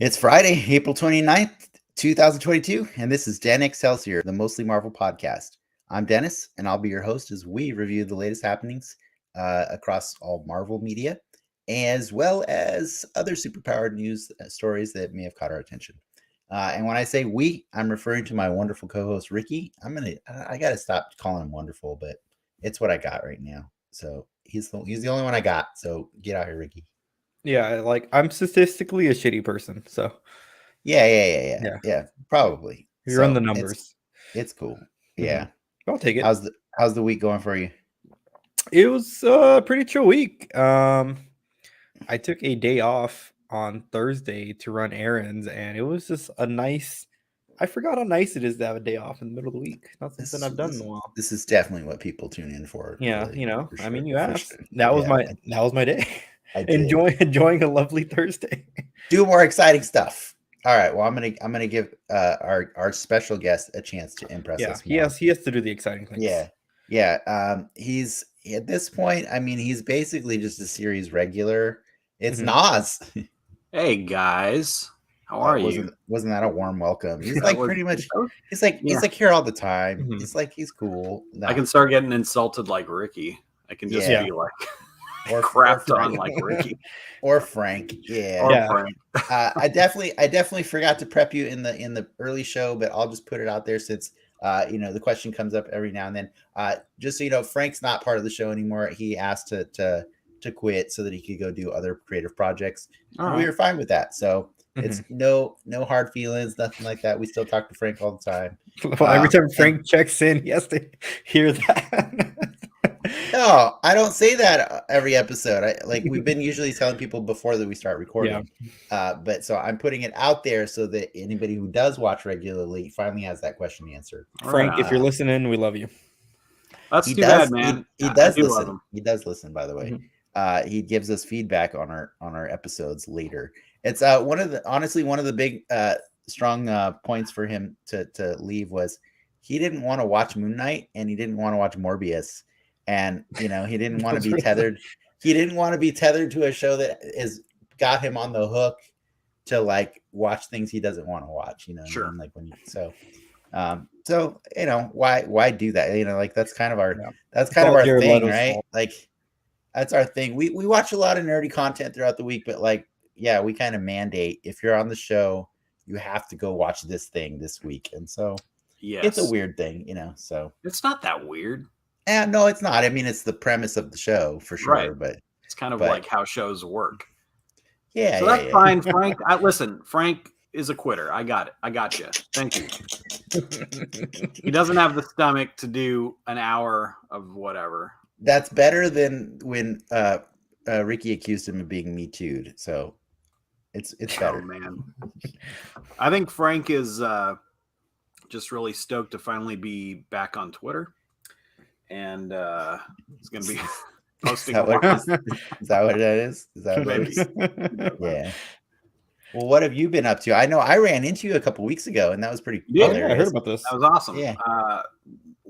It's Friday, April 29th, 2022, and this is Dan Excelsior, the Mostly Marvel podcast. I'm Dennis, and I'll be your host as we review the latest happenings across all Marvel media, as well as other superpowered news stories that may have caught our attention. And when I say we, I'm referring to my wonderful co-host, Ricky. I got to stop calling him wonderful, but it's what I got right now. So he's the only one I got. So get out here, Ricky. Yeah, like I'm statistically a shitty person, so yeah, probably. You run the numbers. It's cool. Yeah, I'll take it. How's the week going for you? It was a pretty chill week. I took a day off on Thursday to run errands, and it was just a nice. I forgot how nice it is to have a day off in the middle of the week. Not something I've done in a while. This is definitely what people tune in for. Yeah, really, you know. sure, I mean, you asked. Sure. That was my day. Enjoying a lovely Thursday. Do more exciting stuff. All right. Well, I'm gonna give our special guest a chance to impress us. He has to do the exciting things. Yeah. He's at this point. I mean, he's basically just a series regular. It's Nas. Hey guys, how are you? Wasn't that a warm welcome? He's like pretty much. He's like here all the time. He's like he's cool. No. I can start getting insulted like Ricky. I can just be like. Or crapped on like Ricky or Frank. Frank. I definitely forgot to prep you in the early show, but I'll just put it out there since the question comes up every now and then. Just so you know, Frank's not part of the show anymore. He asked to quit so that he could go do other creative projects. We were fine with that. So it's no hard feelings, nothing like that. We still talk to Frank all the time. Well, every time Frank checks in, he has to hear that. No, I don't say that every episode. We've been usually telling people before that we start recording. Yeah. But so I'm putting it out there so that anybody who does watch regularly finally has that question answered. Frank, if you're listening, we love you. That's too bad, man. He does listen. He does listen, by the way. He gives us feedback on our episodes later. It's one of the big strong points for him to leave was he didn't want to watch Moon Knight and he didn't want to watch Morbius. And he didn't want to be tethered. He didn't want to be tethered to a show that got him on the hook to like watch things he doesn't want to watch. Sure. I mean? Like why do that? Like that's kind of our our thing, right? Like that's our thing. We watch a lot of nerdy content throughout the week, but we kind of mandate if you're on the show, you have to go watch this thing this week, and so it's a weird thing, So it's not that weird. And no, it's not. I mean, it's the premise of the show for sure, right. But it's kind of like how shows work. Yeah. So that's fine. Frank, listen, Frank is a quitter. I got it. I got you. Thank you. He doesn't have the stomach to do an hour of whatever. That's better than when Ricky accused him of being Me Too'd. So it's better. Oh, man. I think Frank is just really stoked to finally be back on Twitter. And it's going to be posting. Is that what it is? Is that what it is? Yeah. Well, what have you been up to? I know I ran into you a couple weeks ago, and that was pretty hilarious. I heard about this. That was awesome. Yeah.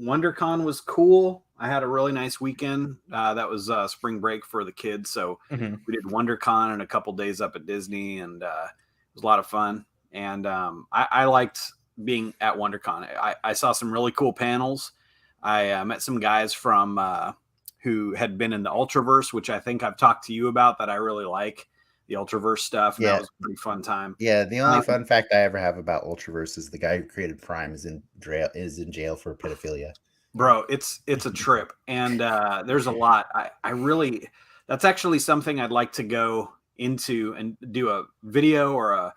WonderCon was cool. I had a really nice weekend. That was spring break for the kids. So we did WonderCon and a couple days up at Disney, and it was a lot of fun. And I liked being at WonderCon. I saw some really cool panels. I met some guys from who had been in the Ultraverse, which I think I've talked to you about that I really like, the Ultraverse stuff. Yeah. That was a pretty fun time. Yeah, the only fun fact I ever have about Ultraverse is the guy who created Prime is in jail for pedophilia. Bro, it's a trip. And there's a lot. I really, that's actually something I'd like to go into and do a video or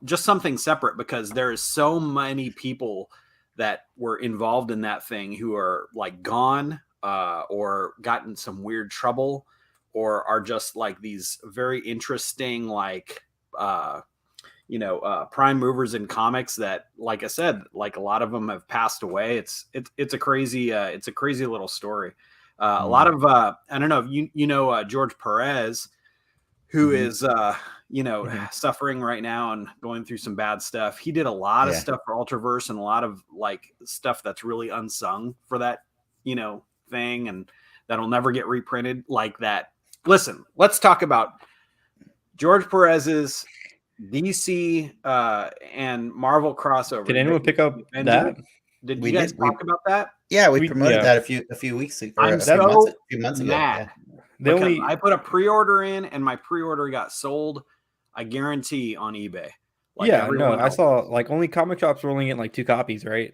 just something separate, because there is so many people that were involved in that thing who are like gone or gotten some weird trouble or are just like these very interesting, like, prime movers in comics that, like I said, like a lot of them have passed away. It's a crazy little story. A lot of I don't know if you know George Perez, who is suffering right now and going through some bad stuff. He did a lot of stuff for Ultraverse and a lot of like stuff that's really unsung for that thing, and that'll never get reprinted like that. Listen, let's talk about George Perez's DC and Marvel crossover. Did anyone pick up that? Did you guys talk about that? Yeah, we promoted that a few weeks ago. I'm a few months ago. Mad. Yeah. I put a pre-order in and my pre-order got sold, I guarantee, on eBay. I saw like only comic shops were only getting like 2 copies, right?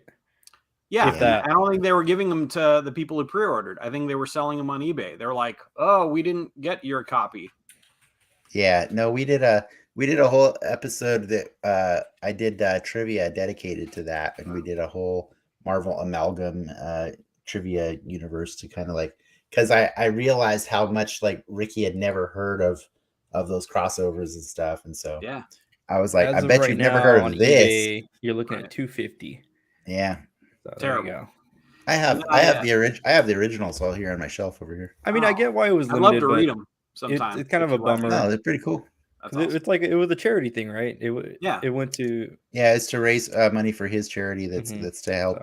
Yeah, I don't think they were giving them to the people who pre-ordered. I think they were selling them on eBay. They're like, "Oh, we didn't get your copy." Yeah, no, we did a whole episode that I did trivia dedicated to that, and we did a whole Marvel amalgam trivia universe to kind of like, because I realized how much like Ricky had never heard of those crossovers and stuff, and so I was like, I bet you've never heard of this. eBay, you're looking at $250. Yeah. So terrible. There you go. I have the originals all here on my shelf over here. I mean, I get why it was limited. I'd love to read them sometime. It's kind of a bummer. No, they're pretty cool. Awesome. It's like it was a charity thing, right? It went to it's to raise money for his charity. That's to help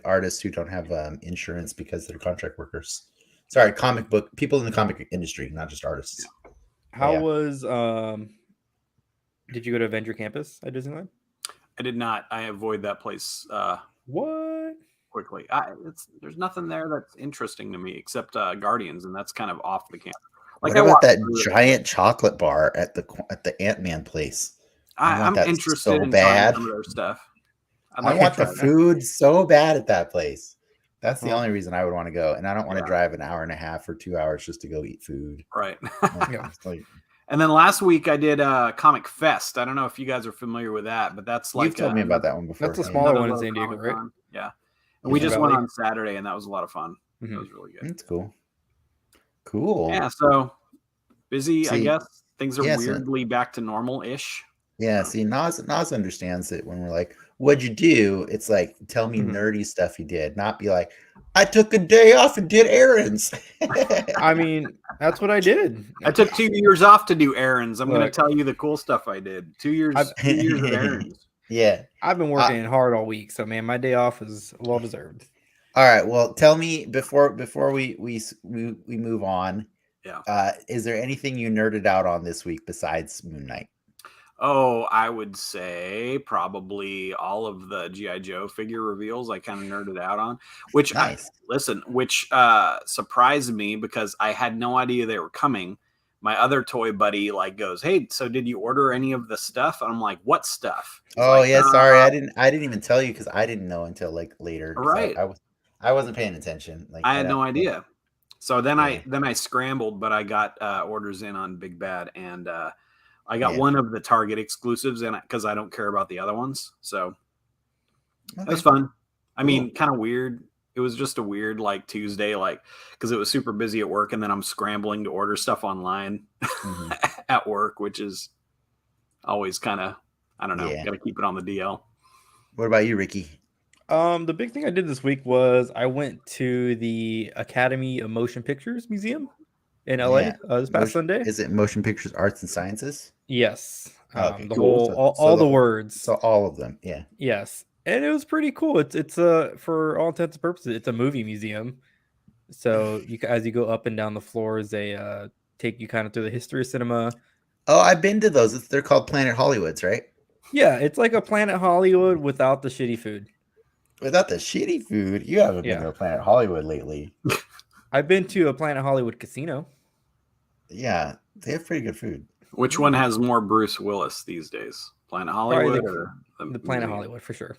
artists who don't have insurance because they're contract workers. Sorry, comic book people in the comic industry, not just artists. How was did you go to Avenger Campus at Disneyland? I did not. I avoid that place. What? Quickly. There's nothing there that's interesting to me except Guardians, and that's kind of off the campus. Like, what about that giant chocolate bar at the Ant-Man place? I'm interested in bad. Some of their stuff. I want the food so bad at that place. That's the only reason I would want to go, and I don't want to drive an hour and a half or 2 hours just to go eat food. Right. And then last week I did Comic Fest. I don't know if you guys are familiar with that, but that's like you've told me about that one before. That's a smaller one in San Diego, right? Yeah. And we just went on Saturday, and that was a lot of fun. It was really good. That's cool. Cool. Yeah. So busy, I guess. Things are weirdly back to normal-ish. Yeah. See, Nas understands it when we're like, "What'd you do?" It's like, tell me nerdy stuff you did, not be like, "I took a day off and did errands." I mean, that's what I did. I took 2 years off to do errands. I'm going to tell you the cool stuff I did. 2 years of errands. Yeah. I've been working hard all week, so man, my day off is well deserved. All right. Well, tell me before we move on. Yeah. Is there anything you nerded out on this week besides Moon Knight? Oh, I would say probably all of the G.I. Joe figure reveals I kind of nerded out on, which surprised me because I had no idea they were coming. My other toy buddy goes, "Hey, so did you order any of the stuff?" And I'm like, "What stuff?" He's sorry. I didn't even tell you because I didn't know until later. Right. I wasn't paying attention. I had no idea. So then I scrambled, but I got orders in on Big Bad, and I got one of the Target exclusives, and because I don't care about the other ones, so it was fun. I mean, kind of weird. It was just a weird Tuesday, because it was super busy at work, and then I'm scrambling to order stuff online at work, which is always kind of, I don't know, got to keep it on the DL. What about you, Ricky? The big thing I did this week was I went to the Academy of Motion Pictures Museum in LA this past Sunday. Is it Motion Pictures Arts and Sciences? Yes. Okay, the whole all the words. So all of them, yeah. Yes. And it was pretty cool. It's for all intents and purposes, it's a movie museum. So as you go up and down the floors, they take you kind of through the history of cinema. Oh, I've been to those. They're called Planet Hollywoods, right? Yeah, it's like a Planet Hollywood without the shitty food. Without the shitty food? You haven't been to a Planet Hollywood lately. I've been to a Planet Hollywood casino. Yeah, they have pretty good food. Which one has more Bruce Willis these days? Planet Hollywood or the Planet Hollywood for sure.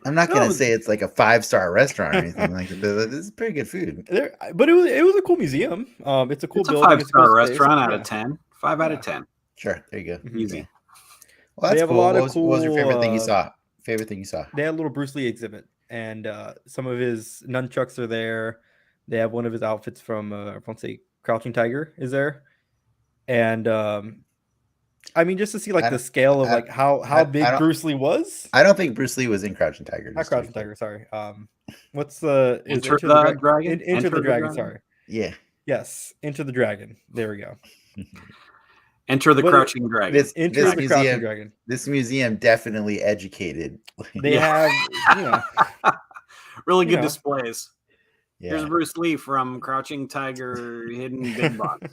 I'm not going to say it's like a 5-star restaurant or anything like that. This is pretty good food. But it was a cool museum. It's a cool building. It's a 5-star restaurant out of 10. 5 out of 10. Sure. There you go. Easy. Well, that's cool. What was your favorite thing you saw? They had a little Bruce Lee exhibit, and some of his nunchucks are there. They have one of his outfits from, I want to say, Crouching Tiger is there. And I mean, just to see I the don't- scale of I- like how I big don't- Bruce Lee was. I don't think Bruce Lee was in Crouching Tiger. Not just to be Crouching clear. Tiger, sorry. What's the is Enter Enter the Dragon? Enter the Dragon, Dragon? sorry. Yeah. Yes, Enter the Dragon. There we go. Enter the But Crouching Dragon. Enter the Crouching Dragon. This museum definitely educated. They have, really you good know. displays. Yeah. Here's Bruce Lee from Crouching Tiger, Hidden Big Box.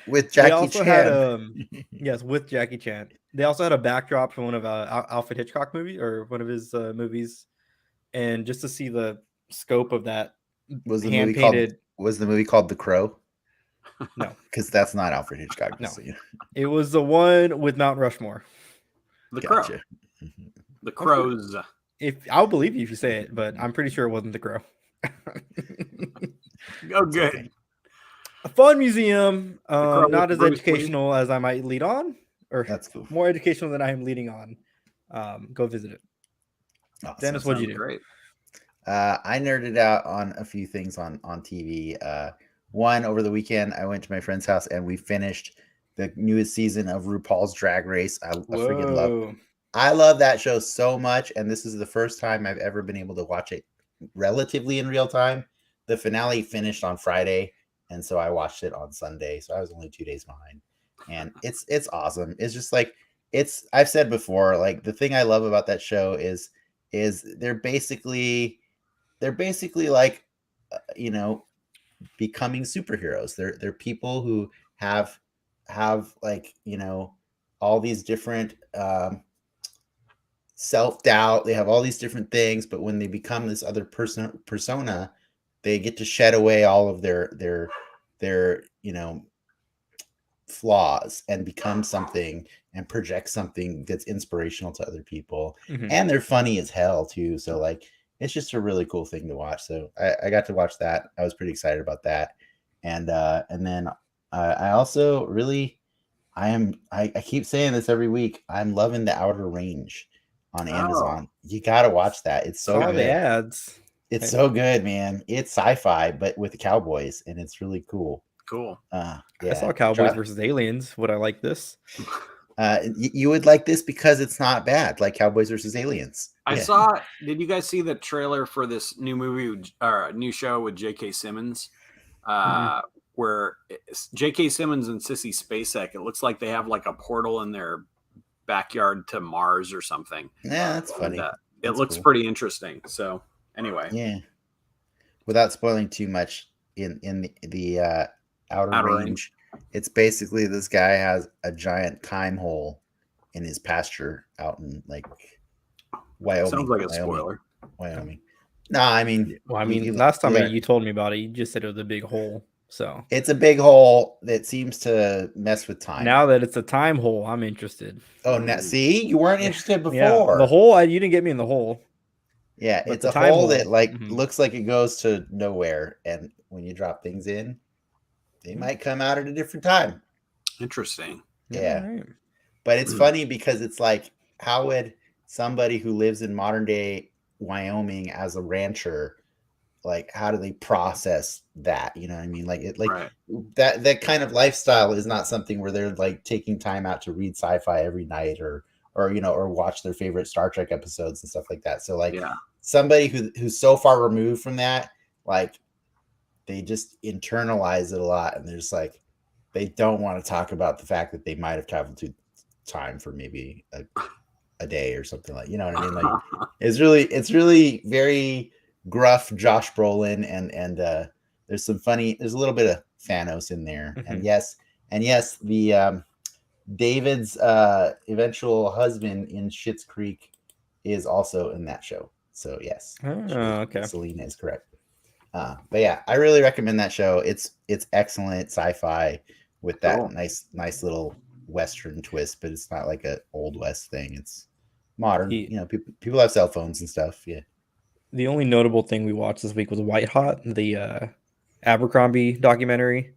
With They Jackie also Chan. had yes, with Jackie Chan. They also had a backdrop from one of Alfred Hitchcock movie or one of his movies, and just to see the scope of that was the hand movie called painted. Was the movie called The Crow? No, because that's not Alfred Hitchcock. No. So, you know. It was the one with Mount Rushmore. The Crow. Gotcha. The Crows. If I'll believe you if you say it, but I'm pretty sure it wasn't the Crow. Oh, good. Okay. A fun museum, Crow not with as Bruce educational as I might lead on, or That's cool. more educational than I am leading on. Go visit it. Awesome. Dennis, what'd you do? Great. I nerded out on a few things on TV. One, over the weekend, I went to my friend's house and we finished the newest season of RuPaul's Drag Race. I freaking love. I love that show so much, and this is the first time I've ever been able to watch it relatively in real time. The finale finished on Friday, and so I watched it on Sunday. So I was only 2 days behind, and it's awesome. It's just like I've said before, like the thing I love about that show is they're basically like becoming superheroes. They're people who have like all these different self-doubt. They have all these different things, but when they become this other persona, they get to shed away all of their flaws and become something and project something that's inspirational to other people. Mhm. And they're funny as hell too. So like it's just a really cool thing to watch. So I got to watch that. I was pretty excited about that. And then I also really I keep saying this every week. I'm loving The Outer Range on Amazon. You got to watch that. It's so Saw good. the ads. It's so good, man. It's sci-fi, but with cowboys, and it's really cool. Cool. Yeah. I saw Cowboys versus Aliens. Would I like this? You would like this because it's not bad, like Cowboys versus Aliens. I saw. Did you guys see the trailer for this new movie or new show with J.K. Simmons? Where J.K. Simmons and Sissy Spacek, it looks like they have like a portal in their backyard to Mars or something. Yeah, that's funny. It looks pretty interesting. So anyway, yeah. Without spoiling too much, in the outer range, it's basically this guy has a giant time hole in his pasture out in like Wyoming. Sounds like a spoiler. Wyoming. No, I mean, last time you told me about it, you just said it was a big hole. So it's a big hole that seems to mess with time. Now that it's a time hole, I'm interested. Oh, now see, you weren't interested before. Yeah, the hole, you didn't get me in the hole. Yeah, but it's a hole that looks like it goes to nowhere, and when you drop things in, they might come out at a different time. Interesting. Yeah, right. But it's funny because it's like, how would somebody who lives in modern day Wyoming as a rancher, like, how do they process that? You know what I mean? Like that kind of lifestyle is not something where they're like taking time out to read sci-fi every night or watch their favorite Star Trek episodes and stuff like that. So like somebody who's so far removed from that, like they just internalize it a lot, and they're just like, they don't want to talk about the fact that they might have traveled through time for maybe a day or something, like, you know what I mean? Like it's really very gruff Josh Brolin, and there's a little bit of Thanos in there. And yes, the David's eventual husband in Schitt's Creek is also in that show. So yes. Okay. Selena is correct. But yeah, I really recommend that show. It's excellent sci-fi with that nice little Western twist, but it's not like an old West thing. It's modern. People have cell phones and stuff. Yeah. The only notable thing we watched this week was White Hot, the Abercrombie documentary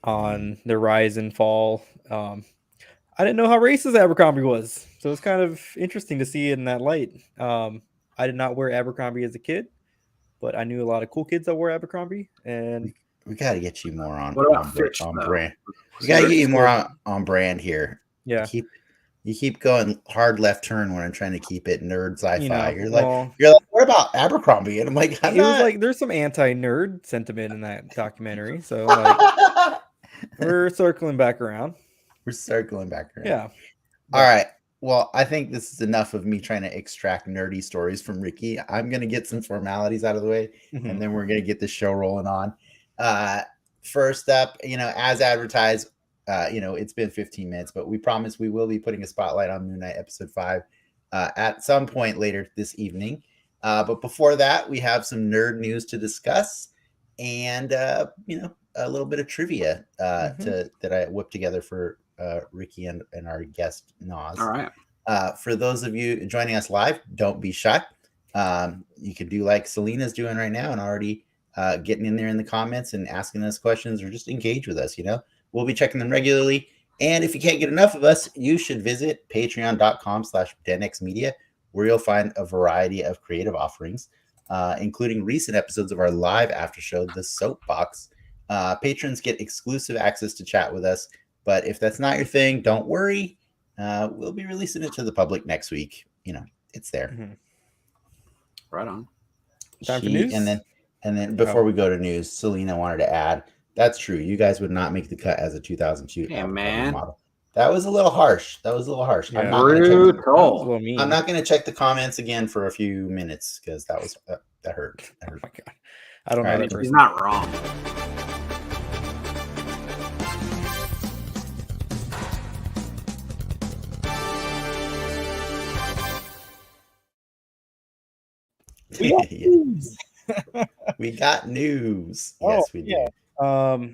on the rise and fall. I didn't know how racist Abercrombie was, so it's kind of interesting to see it in that light. I did not wear Abercrombie as a kid, but I knew a lot of cool kids that wore Abercrombie, and we got to get you more on brand. We got to get you more on brand here. Yeah. You keep going hard left turn when I'm trying to keep it nerd sci-fi. You know, you're well, like, what about Abercrombie? And I'm like, it was like there's some anti-nerd sentiment in that documentary, so like we're circling back around. We're circling back around. Yeah. All right. Well, I think this is enough of me trying to extract nerdy stories from Ricky. I'm going to get some formalities out of the way, and then we're going to get the show rolling on. First up, as advertised, it's been 15 minutes, but we promise we will be putting a spotlight on Moon Knight episode 5 at some point later this evening. But before that, we have some nerd news to discuss and, a little bit of trivia that I whipped together for Ricky and our guest Nas. All right. For those of you joining us live, don't be shy. You could do like Selena's doing right now and already getting in there in the comments and asking us questions or just engage with us. We'll be checking them regularly. And if you can't get enough of us, you should visit patreon.com/denxmedia, where you'll find a variety of creative offerings, including recent episodes of our live after show, The Soapbox. Patrons get exclusive access to chat with us. But if that's not your thing, don't worry. We'll be releasing it to the public next week. It's there. Right on. Time for news? And then before we go to news, Selena wanted to add, that's true. You guys would not make the cut as a 2002 model. That was a little harsh. Yeah. I'm not going to check the comments again for a few minutes because that hurt. Oh my God. I don't know. He's not wrong. We got news. Yes, we do. Yeah. A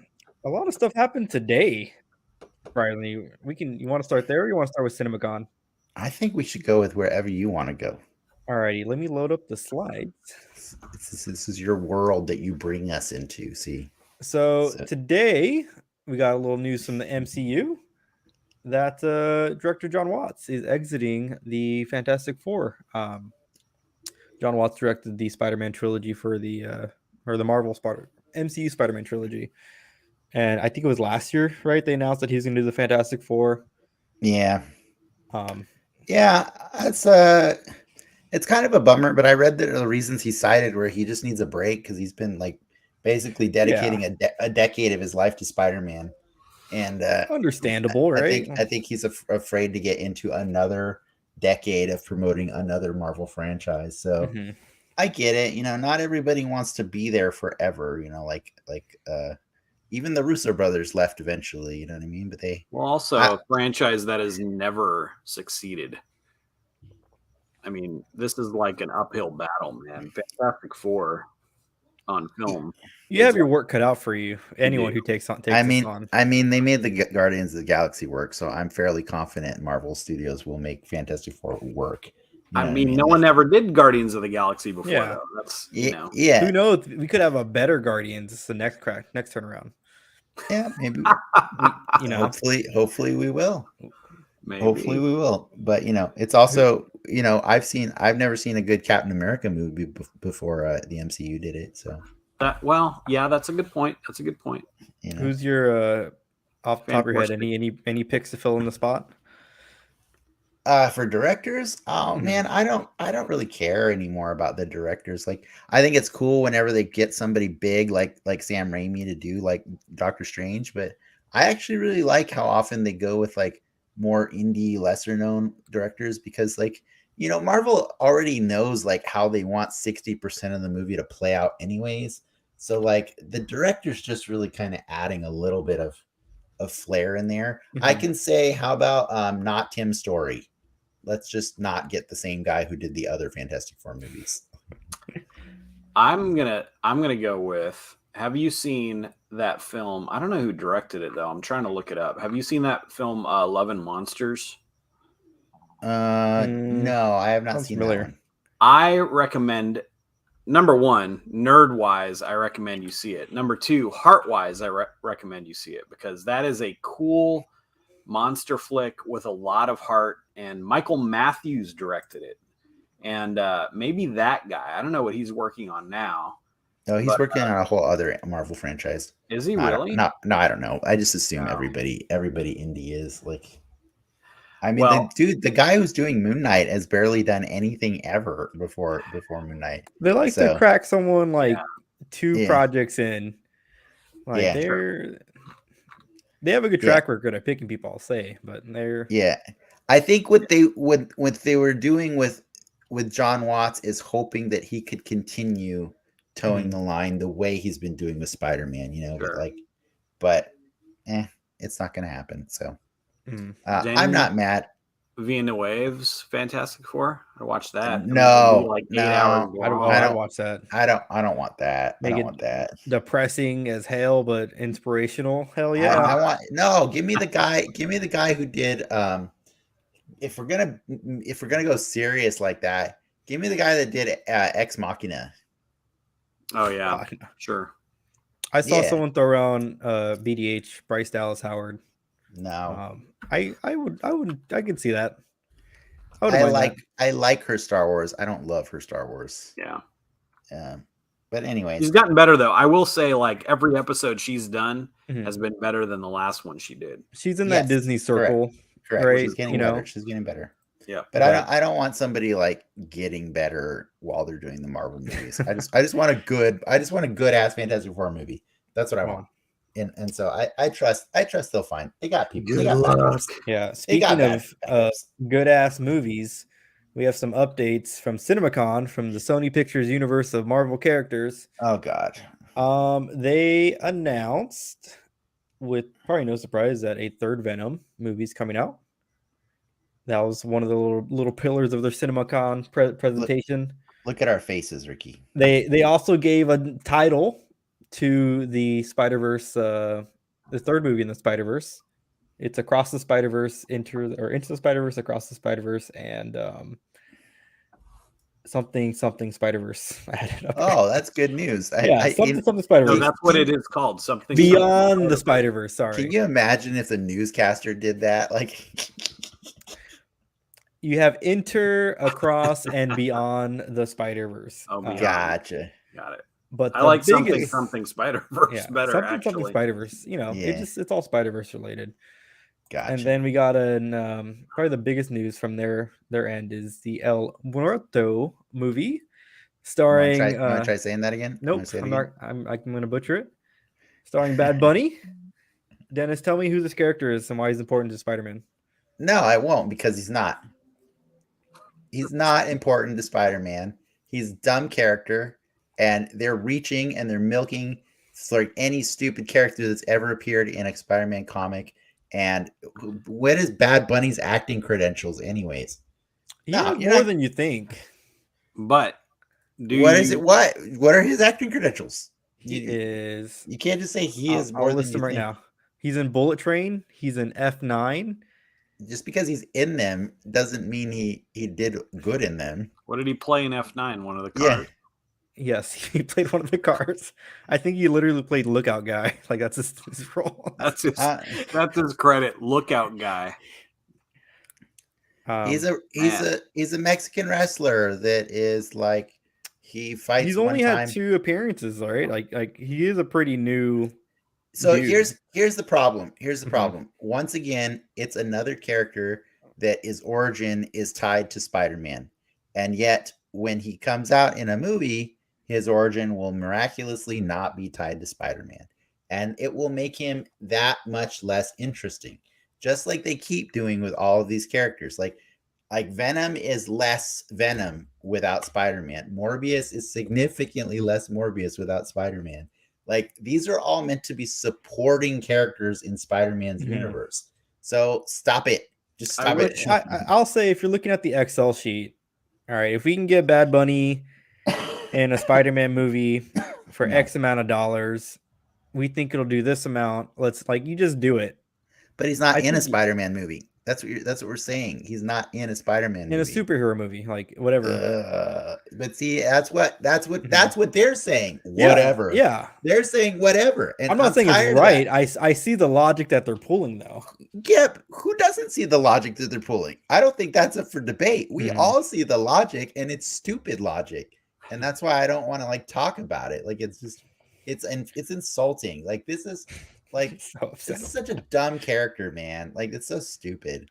lot of stuff happened today. Riley, you want to start there or you want to start with CinemaCon? I think we should go with wherever you want to go. Alrighty, let me load up the slides. This is your world that you bring us into, see? So today we got a little news from the MCU that director John Watts is exiting the Fantastic Four. John Watts directed the Spider-Man trilogy for the Marvel MCU Spider-Man trilogy. And I think it was last year, right? They announced that he's going to do the Fantastic Four. Yeah. It's kind of a bummer, but I read that the reasons he cited were he just needs a break because he's been like basically dedicating a decade of his life to Spider-Man. And understandable, right? I think he's afraid to get into another decade of promoting another Marvel franchise. So I get it. Not everybody wants to be there forever. Even the Russo brothers left eventually. You know what I mean? But a franchise that has never succeeded. I mean, this is like an uphill battle, man. Fantastic Four on film. You have your work cut out for you. Anyone who takes this on. I mean, they made the Guardians of the Galaxy work, so I'm fairly confident Marvel Studios will make Fantastic Four work. No one ever did Guardians of the Galaxy before. Yeah. Though. That's yeah. Who knows? We could have a better Guardians. It's the next turnaround. Yeah, maybe. Hopefully we will. Maybe. Hopefully we will. But it's also I've never seen a good Captain America movie before the MCU did it. So that's a good point. Who's your off the top of your head? Any picks to fill in the spot? For directors, man, I don't really care anymore about the directors. Like, I think it's cool whenever they get somebody big like Sam Raimi to do like Doctor Strange, but I actually really like how often they go with like more indie, lesser known directors because Marvel already knows like how they want 60% of the movie to play out anyways. So like the director's just really kind of adding a little bit of flair in there. I can say, how about not Tim Story? Let's just not get the same guy who did the other Fantastic Four movies. I'm gonna go with. Have you seen that film? I don't know who directed it though. I'm trying to look it up. Have you seen that film, Love and Monsters? No, I have not seen that one. I recommend. Number one, nerd wise, I recommend you see it. Number two, heart wise, I recommend you see it because that is a cool monster flick with a lot of heart. And Michael Matthews directed it. And maybe that guy, I don't know what he's working on now. No, he's working on a whole other Marvel franchise. Is he really? No, I don't know. I just assume everybody indie is like. I mean, the guy who's doing Moon Knight has barely done anything ever before Moon Knight. They like to crack someone like 2 projects in. Like they have a good track record at picking people, I'll say, but they're I think what they were doing with John Watts is hoping that he could continue towing the line the way he's been doing with Spider-Man, you know, but it's not going to happen. So I'm not mad. Villeneuve's Fantastic Four. I watched that. No, like 8 hours long. I don't watch that. I don't want that. Make I don't want that. Depressing as hell, but inspirational. Hell yeah. Give me the guy. Give me the guy who did. If we're gonna go serious like that, give me the guy that did Ex Machina. Oh yeah, sure. I saw someone throw around BDH, Bryce Dallas Howard. No, I can see that. I like her Star Wars. I don't love her Star Wars. Yeah. But anyways, she's gotten better though. I will say, like every episode she's done has been better than the last one she did. She's in that Disney circle, correct. Right? She's getting better. She's getting better. Yeah. But I don't want somebody like getting better while they're doing the Marvel movies. I just want a good ass Fantastic Four movie. That's what I want. And so I trust they'll find. They got people. They got yeah. Speaking of good ass movies, we have some updates from CinemaCon from the Sony Pictures universe of Marvel characters. Oh God. They announced, with probably no surprise, that a third Venom movie is coming out. That was one of the little pillars of their CinemaCon presentation. Look at our faces, Ricky. They also gave a title to the Spider-Verse, the third movie in the Spider-Verse. It's Across the Spider-Verse, Into the Spider-Verse, Across the Spider-Verse, and something Spider-Verse. Oh, that's good news. Something Spider-Verse. No, that's what it is called. Something Beyond the Spider-Verse. Sorry. Can you imagine if the newscaster did that? Like, you have Enter, Across, and Beyond the Spider-Verse. Oh, gotcha. Got it. But I like something Spider-Verse better. Something Spider-Verse. You know, it's all Spider-Verse related. Gotcha. And then we got probably the biggest news from their end is the El Muerto movie, starring. You want to try saying that again? Nope, I'm not. I'm going to butcher it. Starring Bad Bunny. Dennis, tell me who this character is and why he's important to Spider-Man. No, I won't, because he's not. He's not important to Spider-Man. He's a dumb character. And they're reaching and they're milking like any stupid character that's ever appeared in a Spider-Man comic. And what is Bad Bunny's acting credentials, anyways? More than you think. But what are his acting credentials? You can't just say he is more than you think. Now. He's in Bullet Train. He's in F9. Just because he's in them doesn't mean he did good in them. What did he play in F9? One of the cars. Yeah. Yes, he played one of the cars. I think he literally played Lookout Guy. Like that's his role. That's his credit. Lookout Guy. He's a Mexican wrestler that is like he fights. He's only had 2 appearances, right? Like he is a pretty new. So dude. Here's the problem. Here's the problem. Once again, it's another character that his origin is tied to Spider-Man, and yet when he comes out in a movie, his origin will miraculously not be tied to Spider-Man. And it will make him that much less interesting. Just like they keep doing with all of these characters. Like Venom is less Venom without Spider-Man. Morbius is significantly less Morbius without Spider-Man. Like these are all meant to be supporting characters in Spider-Man's universe. So stop it. Just stop it. I'll say if you're looking at the Excel sheet, all right, if we can get Bad Bunny in a Spider-Man movie for X amount of dollars, we think it'll do this amount. You just do it. But he's not in a Spider-Man movie. That's what we're saying. He's not in a Spider-Man movie. In a superhero movie, like whatever. But see, that's what they're saying. Whatever. Yeah. They're saying whatever. And I'm not saying it's right. I see the logic that they're pulling though. Yep. Who doesn't see the logic that they're pulling? I don't think that's up for debate. We all see the logic, and it's stupid logic. And that's why I don't want to talk about it. Like it's insulting. Like this is this is such a dumb character, man. Like it's so stupid.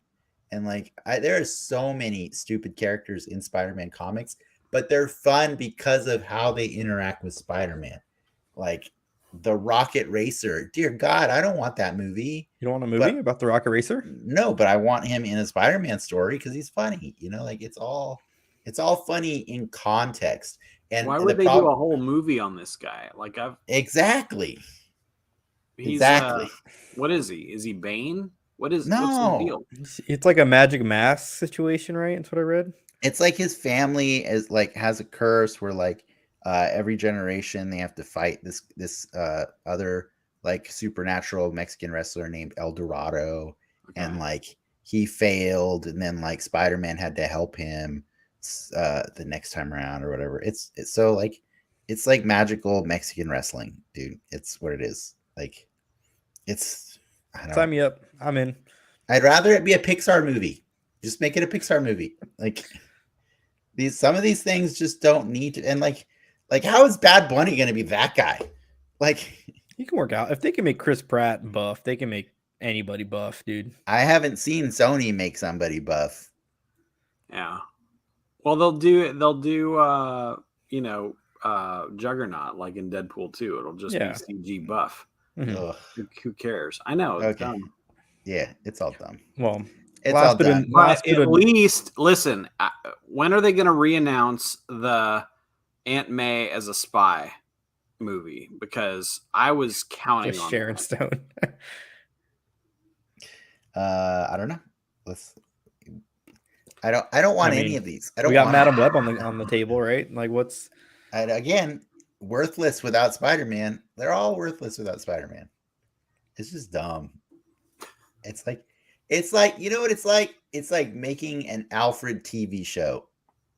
And like, there are so many stupid characters in Spider-Man comics, but they're fun because of how they interact with Spider-Man. Like the Rocket Racer. Dear God, I don't want that movie. You don't want a movie about the Rocket Racer? No, but I want him in a Spider-Man story because he's funny. Like it's all funny in context. And why would they do a whole movie on this guy? Like exactly. He's what is he? Is he Bane? What's the deal? It's like a magic mask situation, right? That's what I read. It's like his family is like has a curse where like every generation they have to fight this other like supernatural Mexican wrestler named El Dorado. Okay. And like he failed, and then like Spider-Man had to help him the next time around or whatever. It's so like it's like magical Mexican wrestling, dude. It's what it is. Like it's sign me up. I'm in. I'd rather it be a Pixar movie. Just make it a Pixar movie. Like some of these things just don't need to. And like how is Bad Bunny going to be that guy? Like he can work out. If they can make Chris Pratt buff, they can make anybody buff, dude. I haven't seen Sony make somebody buff. Yeah. Well, they'll do Juggernaut like in Deadpool 2. It'll just be CG buff. Mm-hmm. Who cares? I know it's dumb. Yeah, it's all dumb. Well, it's all dumb. But at least, listen. When are they going to re-announce the Aunt May as a spy movie? Because I was counting on Sharon Stone. I don't know. I don't want any of these. We got Madam Web on the table, right? Like what's again worthless without Spider-Man. They're all worthless without Spider-Man. It's just dumb. It's like you know what it's like? It's like making an Alfred TV show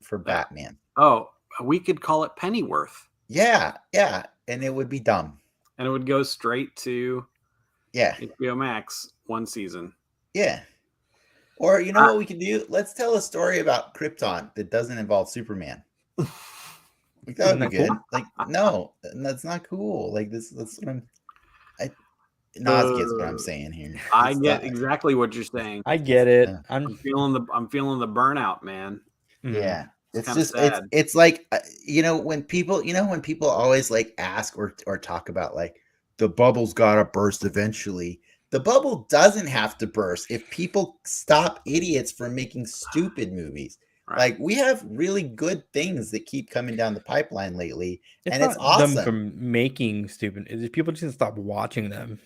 for Batman. Oh, we could call it Pennyworth. Yeah, and it would be dumb. And it would go straight to HBO Max one season. Yeah. Or you know what we can do? Let's tell a story about Krypton that doesn't involve Superman. Like, that would be good. Cool? Like, no, that's not cool. Like that's what Nas gets what I'm saying here. I get exactly what you're saying. I get it. I'm feeling the burnout, man. Yeah. It's just sad. It's like when people always like ask or talk about like the bubble's gotta burst eventually. The bubble doesn't have to burst if people stop idiots from making stupid movies. Right. Like we have really good things that keep coming down the pipeline lately, and it's awesome. Them from making stupid. Is if people just stop watching them.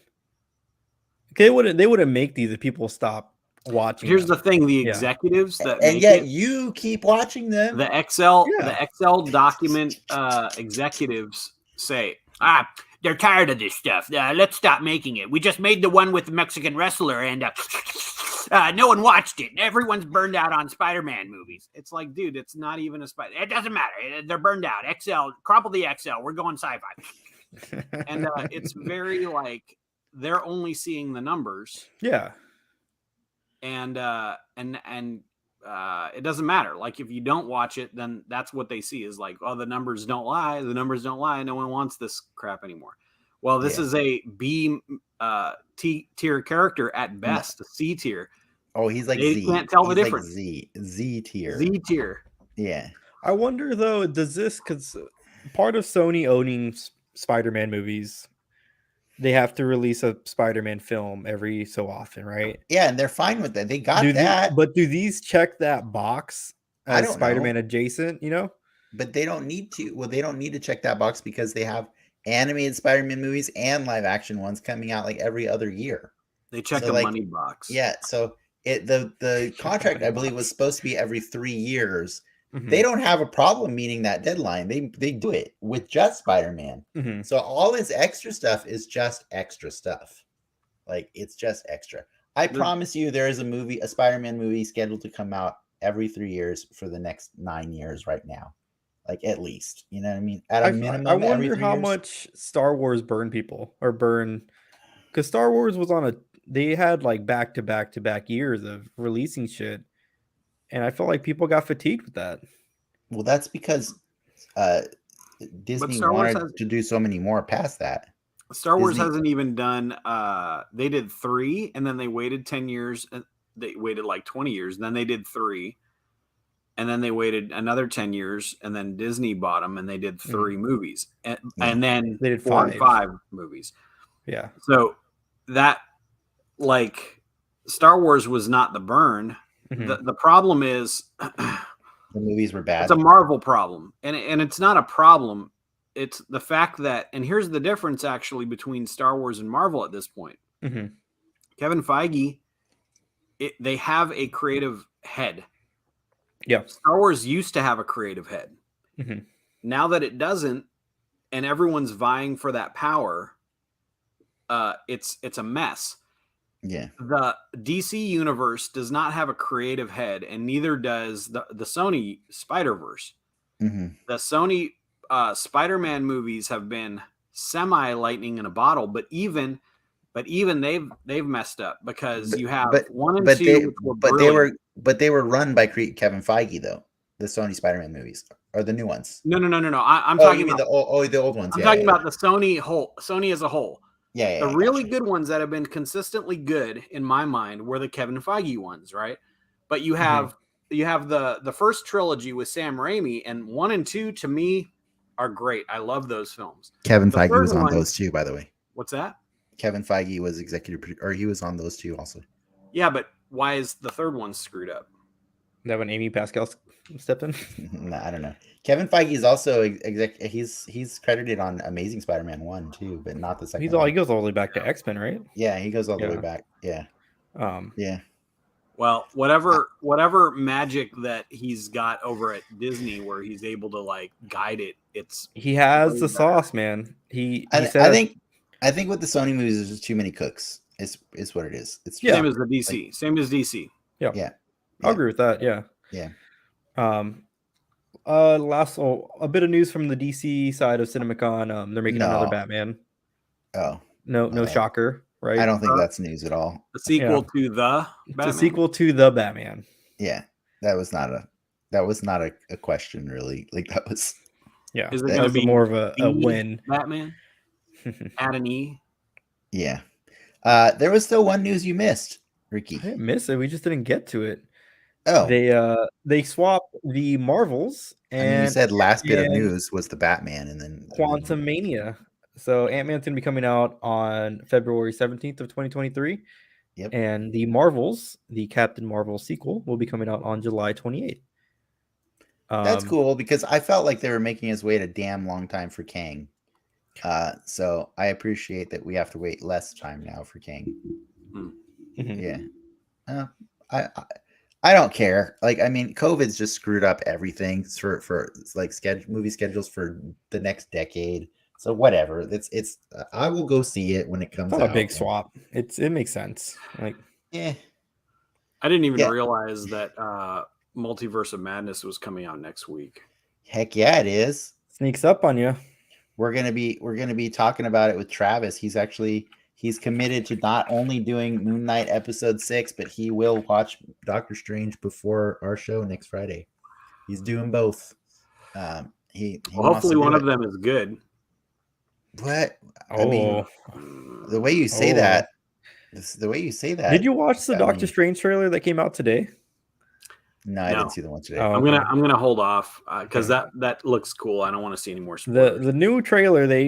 They wouldn't make these if people stop watching. Here's the thing: the executives you keep watching them. The Excel document executives say, they're tired of this stuff. Let's stop making it. We just made the one with the Mexican wrestler, and no one watched it. Everyone's burned out on Spider-Man movies. It's like, dude, it's not even a Spider. It doesn't matter. They're burned out. Excel, crumple the Excel. We're going sci-fi. And it's very like they're only seeing the numbers. Yeah. And it doesn't matter. Like if you don't watch it, then that's what they see is like, oh, the numbers don't lie. The numbers don't lie. No one wants this crap anymore. Well, this is a B tier character at best, a C tier. Oh, he's like Z. Can't tell the difference. Like Z tier. Z tier. Yeah. I wonder though, because part of Sony owning Spider-Man movies, they have to release a Spider-Man film every so often, right? Yeah, and they're fine with that. They got that. But do these check that box as Spider-Man adjacent, But they don't need to. Well, they don't need to check that box because they have animated Spider-Man movies and live action ones coming out like every other year. They check the money box. Yeah, so the contract I believe was supposed to be every 3 years. Mm-hmm. They don't have a problem meeting that deadline. They do it with just Spider-Man. Mm-hmm. So all this extra stuff is just extra stuff. Like it's just extra. I promise you there is a Spider-Man movie scheduled to come out every 3 years for the next 9 years right now. Like at least, you know what I mean? At a minimum, I wonder how much Star Wars burned people because Star Wars was they had like back to back years of releasing shit. And I felt like people got fatigued with that. Well, that's because Disney wanted to do so many more past that. Star Wars hasn't even done. They did 3, and then they waited 10 years, they waited like 20 years. Then they did 3. And then they waited another 10 years, and then Disney bought them, and they did 3 movies, and then they did 4 and 5. 5 movies. Yeah. So that, like, Star Wars was not the burn. The problem is the movies were bad. It's a Marvel problem, and it's not a problem. It's the fact that, and here's the difference actually between Star Wars and Marvel at this point. Kevin Feige, they have a creative head. Yeah. Star Wars used to have a creative head. Now that it doesn't, and everyone's vying for that power, it's a mess. Yeah. The DC universe does not have a creative head, and neither does the Sony Spider-Verse. The Sony Spider-Man movies have been semi lightning in a bottle, but even they've messed up, because you have 1 and 2, they were run by Kevin Feige, though. The Sony Spider-Man movies are the new ones. No. I'm talking about the old ones. I'm talking about the Sony as a whole. Yeah. The really good ones that have been consistently good in my mind were the Kevin Feige ones, right? But you have the first trilogy with Sam Raimi, and 1 and 2 to me are great. I love those films. Kevin Feige was on those too, by the way. What's that? Kevin Feige was he was on those two also. Yeah, but why is the third one screwed up? That when Amy Pascal stepped in? No, I don't know. Kevin Feige is also he's credited on Amazing Spider-Man 1 too, but not the second. He goes all the way back to X-Men, right? Yeah, he goes all the way back. Yeah. Yeah. Well, whatever magic that he's got over at Disney, where he's able to like guide it, he has the sauce, man. I think with the Sony movies, there's just too many cooks. It's what it is. It's same as the DC. Same as DC. Yeah. I'll agree with that. Yeah. Yeah. A bit of news from the DC side of CinemaCon. They're making another Batman. Oh. No shocker, right? I don't think that's news at all. The sequel to the Batman. The sequel to the Batman. Yeah. That was not a question, really. Like, that was. Yeah. Is it going to be more of a win? Batman? Add an E. Yeah. There was still one news you missed, Ricky. I didn't miss it. We just didn't get to it. Oh. They swapped the Marvels, and you said last bit of news was the Batman, and then Quantum Mania. So Ant-Man's gonna be coming out on February 17th of 2023. Yep. And the Marvels, the Captain Marvel sequel, will be coming out on July 28th. That's cool, because I felt like they were making us wait a damn long time for Kang. So I appreciate that we have to wait less time now for Kang. Yeah. I don't care. Like, I mean, COVID's just screwed up everything for like movie schedules for the next decade. So whatever. It's I will go see it when it comes out. Not a big swap. It makes sense. Like, yeah. I didn't even realize that Multiverse of Madness was coming out next week. Heck yeah, it is. Sneaks up on you. We're gonna be talking about it with Travis. He's committed to not only doing Moon Knight episode 6, but he will watch Doctor Strange before our show next Friday. He's doing both. He hopefully one of them is good. What? I mean, the way you say that. Did you watch the Doctor Strange trailer that came out today? No, I didn't see the one today. I'm gonna hold off because that looks cool. I don't want to see any more spoilers. The new trailer, they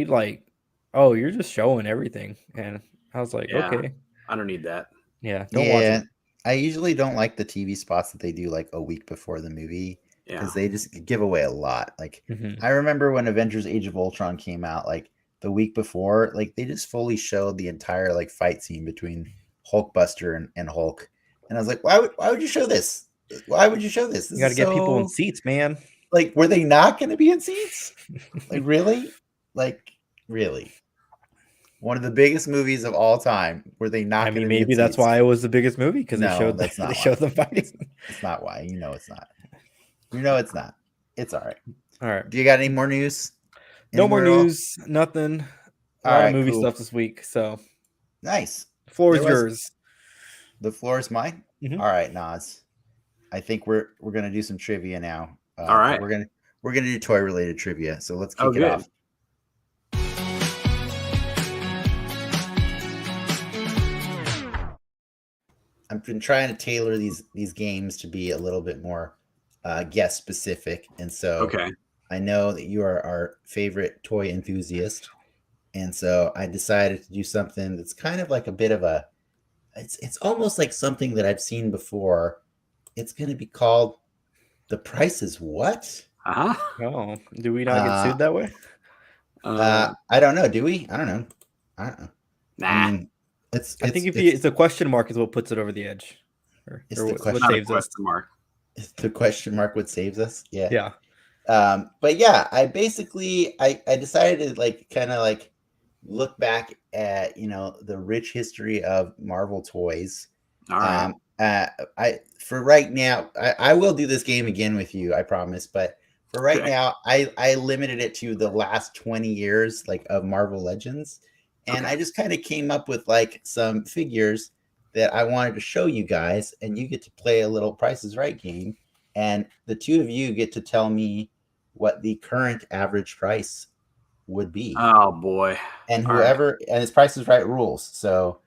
you're just showing everything, and I was like, okay, I don't need that. Yeah, don't watch it. I usually don't like the TV spots that they do like a week before the movie, because they just give away a lot. Like, I remember when Avengers: Age of Ultron came out, like the week before, like they just fully showed the entire like fight scene between Hulkbuster and Hulk, and I was like, why would you show this? Why would you show this? You got to get people in seats, man. Like, were they not going to be in seats? Like, really? Like, really? One of the biggest movies of all time. Were they not? I mean, maybe that's why it was the biggest movie, because they showed them fighting. It's not why. You know, it's not. You know, it's not. It's all right. All right. Do you got any more news? No more news. Nothing. A lot of movie stuff this week. So nice. The floor is yours. The floor is mine. All right, Nas. I think we're gonna do some trivia now. All right. We're gonna do toy related trivia. So let's kick it off. I've been trying to tailor these games to be a little bit more guest specific, and so Okay. I know that you are our favorite toy enthusiast, and so I decided to do something that's kind of like a bit of a. It's almost like something that I've seen before. It's going to be called "The Price Is What." Uh-huh. Oh, do we not get sued that way? I don't know. Do we? I don't know. I don't know. Nah. I mean, I think it's a question mark is what puts it over the edge, or It's the what question- not a saves us. question mark. Is the question mark what saves us? Yeah. Yeah. But yeah, I basically I decided to like kind of like look back at the rich history of Marvel toys. All right. I for right now I will do this game again with you, I promise. But for right Okay. now, I limited it to the last 20 years like of Marvel Legends, and Okay. I just kind of came up with like some figures that I wanted to show you guys, and you get to play a little Price is Right game, and the two of you get to tell me what the current average price would be. Oh boy. And All right. whoever and it's Price is Right rules. So,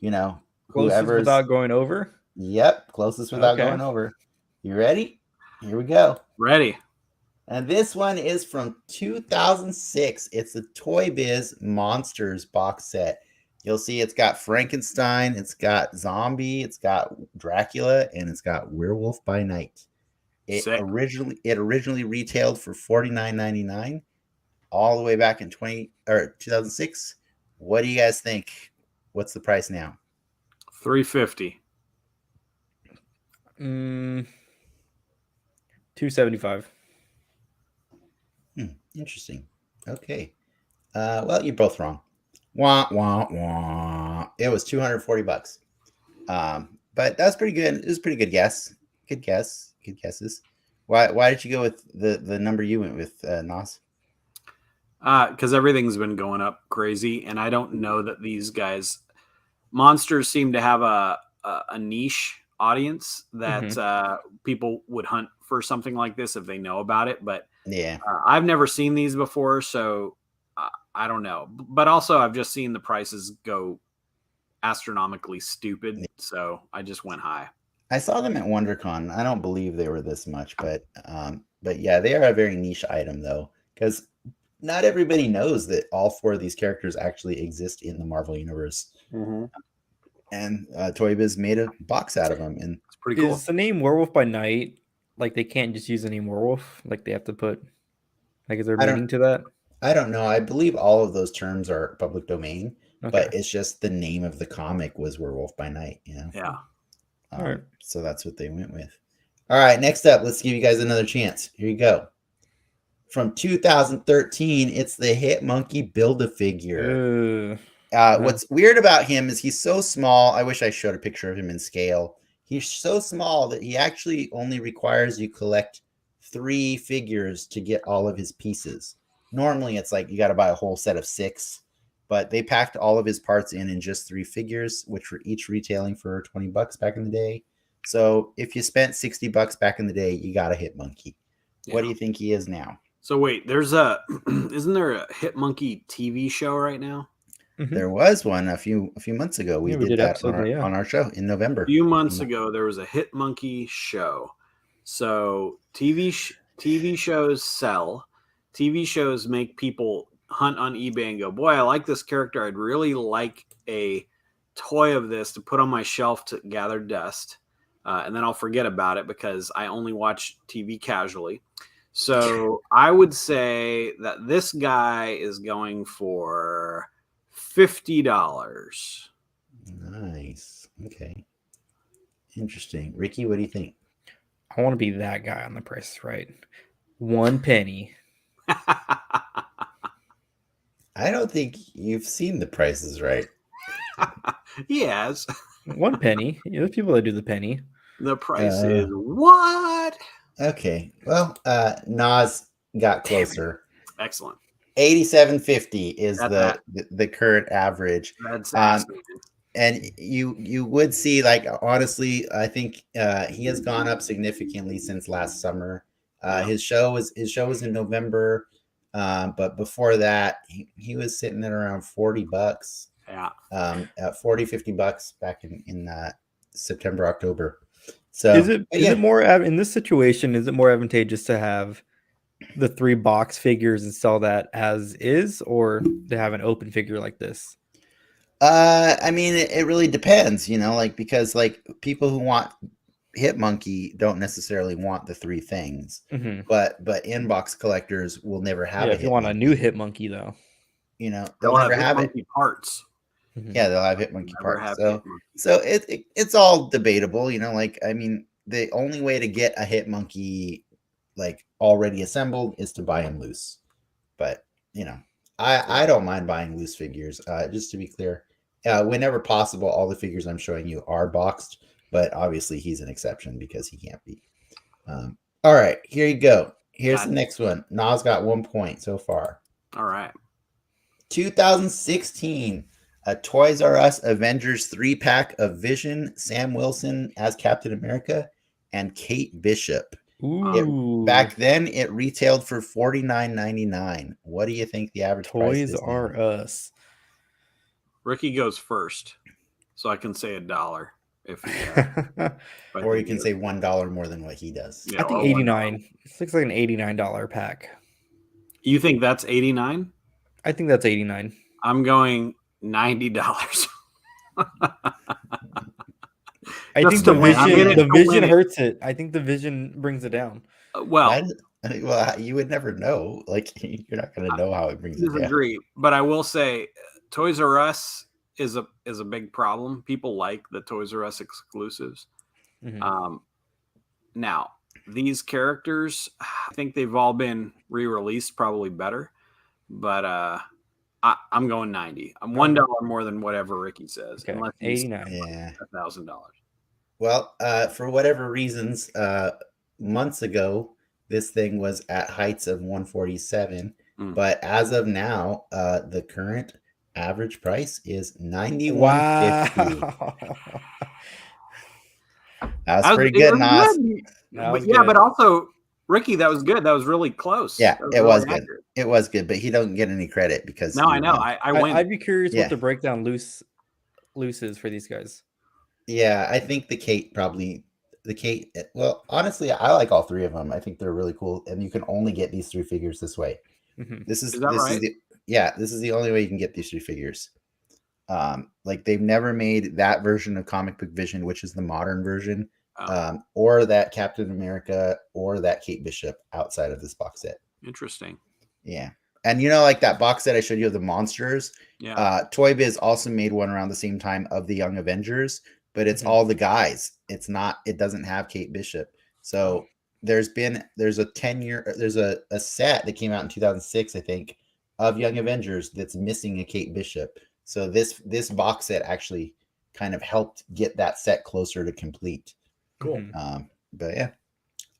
Closest whoever's without going over. Yep, closest without Okay. going over. You ready? Here we go. Ready. And this one is from 2006. It's the Toy Biz Monsters box set. You'll see it's got Frankenstein, it's got Zombie, it's got Dracula, and it's got Werewolf by Night. It Sick. originally retailed for $49.99 all the way back in 2006. What do you guys think? What's the price now? $350. $275. Interesting. Okay. Well, you're both wrong. Wah wah wah. It was $240. But that's pretty good. It was a pretty good guess. Good guess. Good guesses. Why did you go with the number you went with, Nas? Because everything's been going up crazy, and I don't know that these guys, monsters, seem to have a niche audience that people would hunt for something like this if they know about it. But Yeah. I've never seen these before, so I don't know. But also, I've just seen the prices go astronomically stupid, so I just went high. I saw them at WonderCon. I don't believe they were this much, but yeah, they are a very niche item though, because not everybody knows that all four of these characters actually exist in the Marvel universe. Mm-hmm. And Toy Biz made a box out of them, and It's pretty cool. Is the name Werewolf by Night like they can't just use the name Werewolf? Like they have to put is there meaning to that? I don't know. I believe all of those terms are public domain, Okay. but it's just the name of the comic was Werewolf by Night. Yeah. All right. So that's what they went with. All right, next up, let's give you guys another chance. Here you go. From 2013, it's the Hit Monkey Build-A-Figure. What's weird about him is he's so small. I wish I showed a picture of him in scale. He's so small that he actually only requires you collect 3 figures to get all of his pieces. Normally, it's like you got to buy a whole set of 6, but they packed all of his parts in just 3 figures, which were each retailing for $20 back in the day. So if you spent $60 back in the day, you got a Hit Monkey. Yeah. What do you think he is now? So wait, there's isn't there a Hit Monkey TV show right now? Mm-hmm. There was one a few months ago. We did that on our show in November. A few months ago, there was a Hit Monkey show. So TV shows sell. TV shows make people hunt on eBay and go, boy, I like this character. I'd really like a toy of this to put on my shelf to gather dust. And then I'll forget about it because I only watch TV casually. So I would say that this guy is going for $50. Nice. Okay. Interesting. Ricky, what do you think? I want to be that guy on The Price is Right. 1 penny. I don't think you've seen The Price is Right. Yes. 1 penny. There's people that do the penny. The price is what? Okay. Well, Nas got closer. Excellent. $87.50 is the current average. That's awesome. And you would see, like, honestly, I think he has gone up significantly since last summer. His show was in November, but before that, he was sitting at around $40. Yeah. At $40-$50 back in September, October. So is it more in this situation? Is it more advantageous to have the 3 box figures and sell that as is, or to have an open figure like this? I mean, it really depends, because like people who want Hitmonkey don't necessarily want the 3 things, but inbox collectors will never have. Yeah, if you want a new Hitmonkey, though, they'll never have it. Parts. Yeah, they'll have Hitmonkey parts. So it's all debatable, I mean, the only way to get a Hitmonkey like already assembled is to buy him loose. But I don't mind buying loose figures. Just to be clear, whenever possible, all the figures I'm showing you are boxed, but obviously he's an exception because he can't be. All right, here you go. Here's the next one. Nas got 1 point so far. All right. 2016, a Toys R Us Avengers 3-pack of Vision, Sam Wilson as Captain America, and Kate Bishop. Back then, it retailed for $49.99. What do you think the average price is? Toys R Us. Ricky goes first, so I can say $1 if or you can say $1 more than what he does. Yeah, I think 89. It looks like an $89 pack. You think that's 89? I think that's 89. I'm going $90. I think the Vision hurts it. I think the Vision brings it down. Well, you would never know. Like, you're not going to know how it brings it down. Agree, but I will say, Toys R Us is a big problem. People like the Toys R Us exclusives. Mm-hmm. Now, these characters, I think they've all been re-released, probably better. But I'm going 90. I'm $1 more than whatever Ricky says. Okay, 89. Yeah, $1,000. Well, for whatever reasons, months ago, this thing was at heights of 147. But as of now, the current average price is $91.50. Wow. That was pretty good, Nas. But also, Ricky, that was good. That was really close. Yeah, it was good. It was good, but he doesn't get any credit because. No, I know. I win. I'd be curious what the breakdown loose is for these guys. Yeah, I think the Kate. Well, honestly, I like all 3 of them. I think they're really cool, and you can only get these 3 figures this way. Mm-hmm. This is the only way you can get these 3 figures. Like, they've never made that version of Comic Book Vision, which is the modern version, or that Captain America or that Kate Bishop outside of this box set. Interesting. Yeah. And like that box set I showed you of the monsters. Yeah. Toy Biz also made one around the same time of the Young Avengers, but it's all the guys. It doesn't have Kate Bishop. So there's a 10-year, there's a set that came out in 2006, I think, of Young Avengers that's missing a Kate Bishop. So this box set actually kind of helped get that set closer to complete. Cool. But yeah.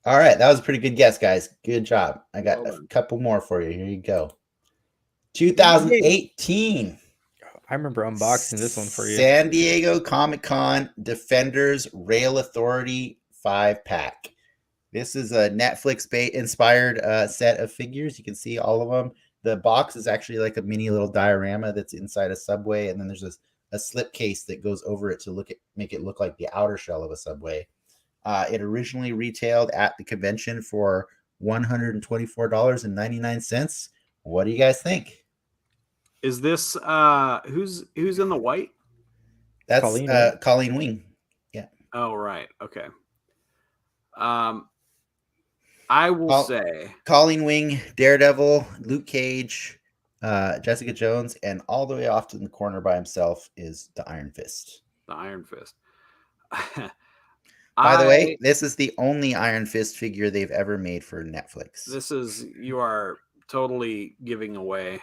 All right. That was a pretty good guess, guys. Good job. I got a couple more for you. Here you go. 2018. I remember unboxing this one for you. San Diego Comic-Con Defenders Rail Authority 5-pack. This is a Netflix inspired set of figures. You can see all of them. The box is actually like a mini little diorama that's inside a subway, and then there's a slip case that goes over it to make it look like the outer shell of a subway. It originally retailed at the convention for $124.99. What do you guys think? Is this who's in the white? That's Colleen Wing. Yeah. Oh, right. Okay. I will say Colleen Wing, Daredevil, Luke Cage, Jessica Jones, and all the way off in the corner by himself is the Iron Fist. The Iron Fist. By the way, this is the only Iron Fist figure they've ever made for Netflix. You are totally giving it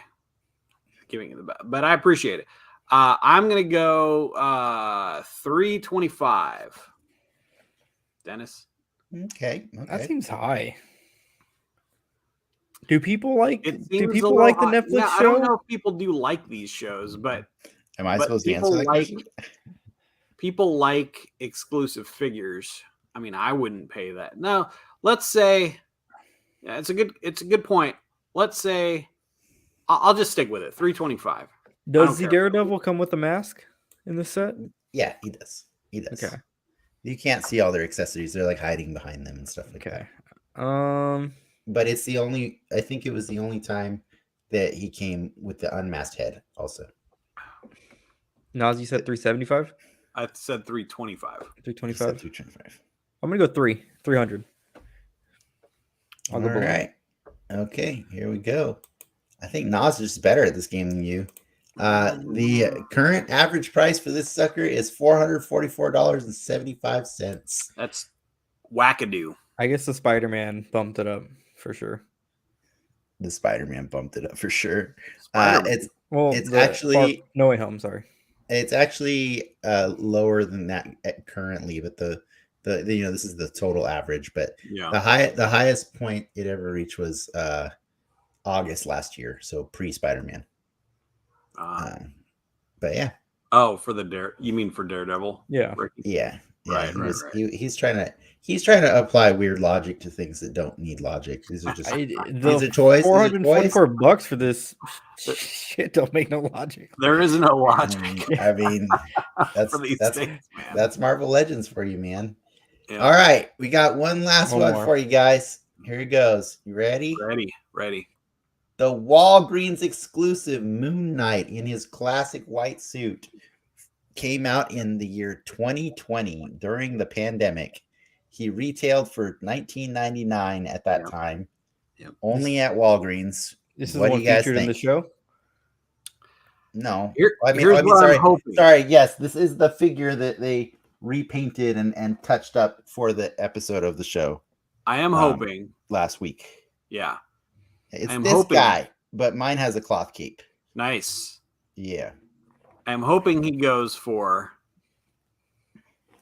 but I appreciate it. I'm gonna go $325. Dennis. Okay. That seems high. Do people like the Netflix show? I don't know if people do like these shows, but am I supposed to answer that question? People like exclusive figures. I mean, I wouldn't pay that. No, let's say, it's a good point. Let's say, I'll just stick with it. $325. Does the Daredevil come with a mask in this set? Yeah, he does. Okay. You can't see all their accessories. They're like hiding behind them and stuff like Okay. that. But it's the only. I think it was the only time that he came with the unmasked head. Also, Nas, you said 375? I said 325. 325? 325. I'm gonna go 300. I'll go All below. right. Okay, here we go. I think Nas is better at this game than you. The current average price for this sucker is $444.75. That's wackadoo. I guess the Spider-Man bumped it up for sure. The Spider-Man bumped it up for sure. Spider-Man. It's actually No Way Home. Sorry, it's actually lower than that currently, but the this is the total average. But Yeah. the highest point it ever reached was August last year, so pre Spider-Man. But yeah. Oh, for you mean for Daredevil? Yeah. Ricky? Yeah. Right. He's trying to apply weird logic to things that don't need logic. These are just these are toys. $444 for this shit don't make no logic. There is no logic. I mean that's things, man. That's Marvel Legends for you, man. Yeah. All right, we got one last one more for you guys. Here it goes. You ready? Ready. The Walgreens exclusive Moon Knight in his classic white suit came out in the year 2020 during the pandemic. He retailed for $19.99 at that time. Yep. Only at Walgreens. This is what one do you guys featured think? In the show? No. Here's what I'm hoping. Sorry, yes, this is the figure that they repainted and touched up for the episode of the show. I am hoping last week. Yeah. It's this guy, but mine has a cloth cape. Nice. Yeah. I'm hoping he goes for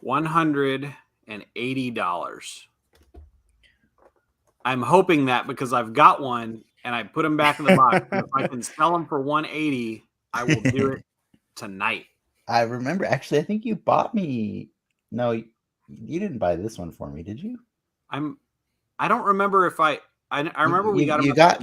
$180. I'm hoping that because I've got one and I put him back in the box. If I can sell him for $180, I will do it tonight. I remember, actually, I think you bought me. No, you didn't buy this one for me, did you? I don't remember if I remember we got him. You got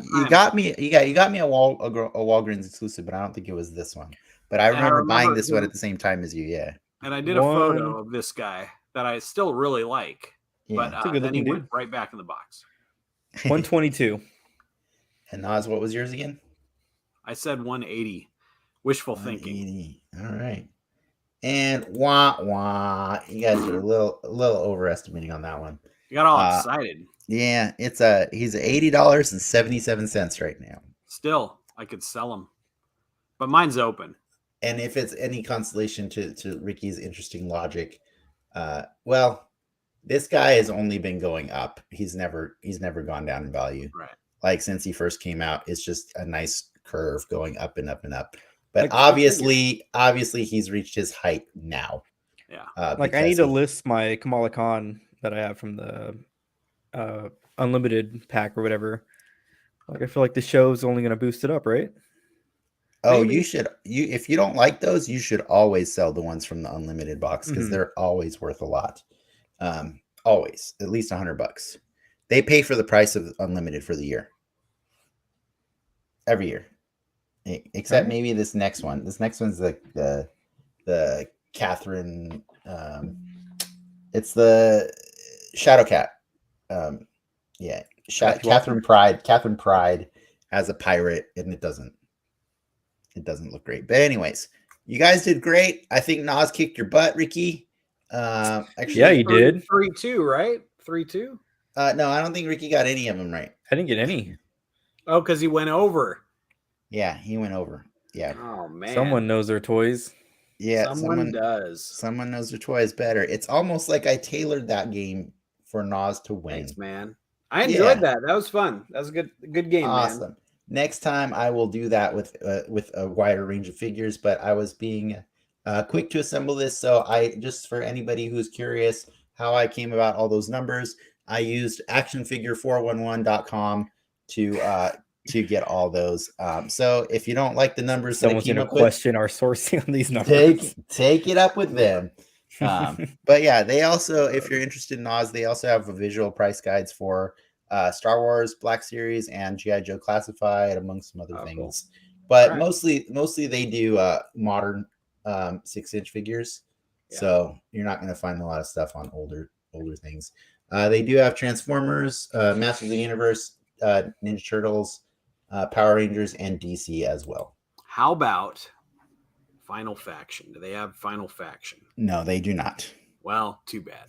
me a Walgreens exclusive, but I don't think it was this one. But I remember buying this one at the same time as you. Yeah. And I did a photo of this guy that I still really like, but then he went right back in the box. 122. And Nas, what was yours again? I said 180. Wishful thinking. All right. And wah. You guys are a little overestimating on that one. You got all excited. Yeah, he's $80.77 right now. Still, I could sell him, but mine's open. And if it's any consolation to Ricky's interesting logic, well, this guy has only been going up. He's never gone down in value. Right. Like since he first came out, it's just a nice curve going up and up and up. But obviously he's reached his height now. Yeah. I need to list my Kamala Khan that I have from the unlimited pack or whatever. I feel like the show's only going to boost it up, right? Oh, maybe. If you don't like those, you should always sell the ones from the unlimited box because they're always worth a lot. Always, at least $100. They pay for the price of unlimited for the year. Every year. Except maybe this next one. This next one's the Catherine. It's the Shadow Cat. Catherine Pride as a pirate, and it doesn't look great. But anyways, you guys did great. I think Nas kicked your butt, Ricky. Actually, yeah, he did. 3-2, right? 3-2. No, I don't think Ricky got any of them right. I didn't get any. Oh, because he went over. Yeah, he went over. Yeah. Oh man. Someone knows their toys. Yeah, someone does. Someone knows their toys better. It's almost like I tailored that game for Nas to win. Thanks, man. I enjoyed that. That was fun. That was a good game, awesome. Man. Next time I will do that with a wider range of figures, but I was being quick to assemble this. So just for anybody who's curious how I came about all those numbers, I used actionfigure411.com to get all those. So if you don't like the numbers, someone's going to question our sourcing on these numbers. Take it up with them. But yeah, they also, if you're interested in Nas, they also have visual price guides for Star Wars Black Series and G.I. Joe Classified, among some other things. Cool. But mostly they do modern 6-inch figures. So you're not going to find a lot of stuff on older things. They do have Transformers, Masters of the Universe, Ninja Turtles, Power Rangers, and DC as well. How about Final Faction? Do they have Final Faction? No, they do not. Well, too bad.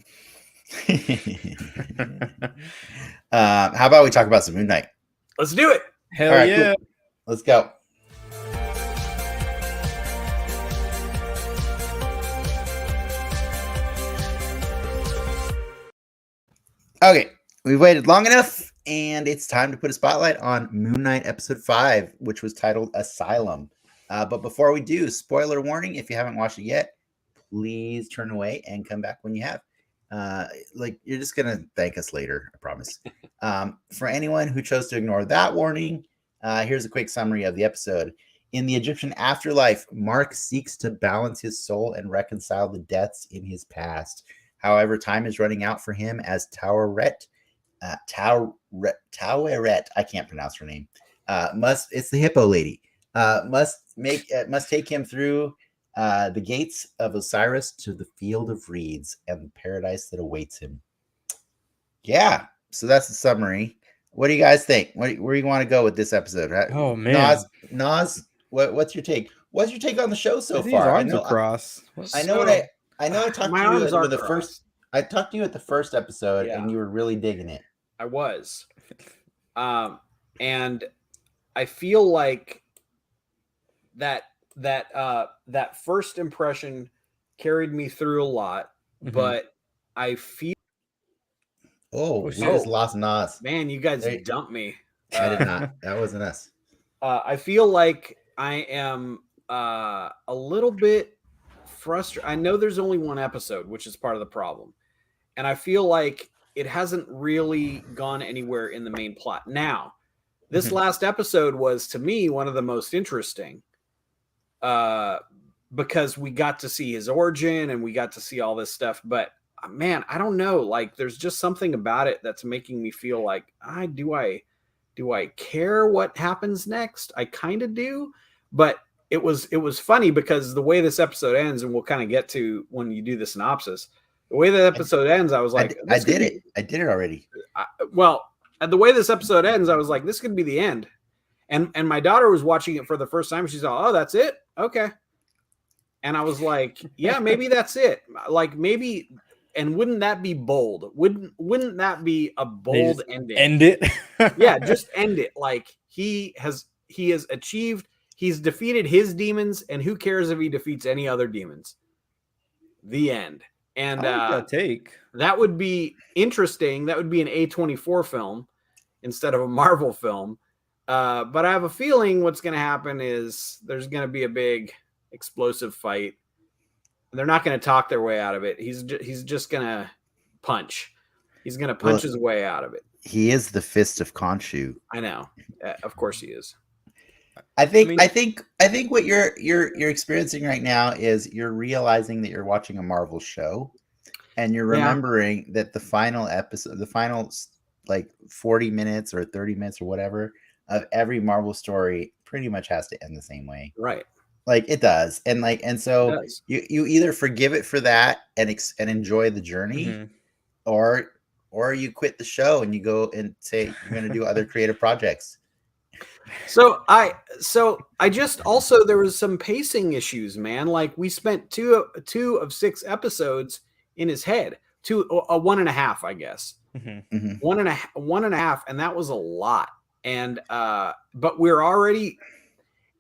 How about we talk about some Moon Knight? Let's do it. Hell right, yeah. Cool. Let's go. Okay, we've waited long enough, and it's time to put a spotlight on Moon Knight Episode 5, which was titled Asylum. But before we do, spoiler warning, if you haven't watched it yet, please turn away and come back when you have. You're just going to thank us later, I promise. For anyone who chose to ignore that warning, here's a quick summary of the episode. In the Egyptian afterlife, Mark seeks to balance his soul and reconcile the deaths in his past. However, time is running out for him as Taweret, I can't pronounce her name, it's the hippo lady, must take him through the gates of Osiris to the field of reeds and the paradise that awaits him. Yeah, so that's the summary. What do you guys think? Where do you want to go with this episode? Oh man, Nas, what's your take? What's your take on the show so far? His arms are crossed. I know I talked to you at the first. I talked to you at the first episode, and you were really digging it. I was, and I feel like that first impression carried me through a lot, but I feel. Oh, we just lost Nas. Man, you guys dumped me. I did not. That wasn't us. I feel like I am a little bit frustrated. I know there's only one episode, which is part of the problem. And I feel like it hasn't really gone anywhere in the main plot. Now, this last episode was, to me, one of the most interesting because we got to see his origin and we got to see all this stuff. But, man, I don't know. Like, there's just something about it that's making me feel like, do I care what happens next? I kind of do. But it was funny because the way this episode ends, and we'll kind of get to when you do the synopsis, the way that episode ends, I was like, I did it already. The way this episode ends, I was like, this could be the end. And my daughter was watching it for the first time. She's all, oh, that's it? Okay. And I was like, yeah, maybe that's it. Like maybe, and wouldn't that be bold? Wouldn't that be a bold ending? End it. Yeah, just end it. Like he has achieved, he's defeated his demons, and who cares if he defeats any other demons? The end. And that would be interesting. That would be an A24 film instead of a Marvel film. But I have a feeling what's going to happen is there's going to be a big explosive fight. They're not going to talk their way out of it. He's just going to punch. He's going to punch his way out of it. He is the fist of Khonshu. I know. Of course he is. I think what you're experiencing right now is you're realizing that you're watching a Marvel show, and you're remembering that the final episode, the final like 40 minutes or 30 minutes or whatever of every Marvel story pretty much has to end the same way. Right. Like it does. And so you either forgive it for that and enjoy the journey, or you quit the show and you go and say you're going to do other creative projects. So I just also, there was some pacing issues, man. Like we spent two of 6 episodes in his head, 1.5, I guess. 1.5, and that was a lot. And but we're already,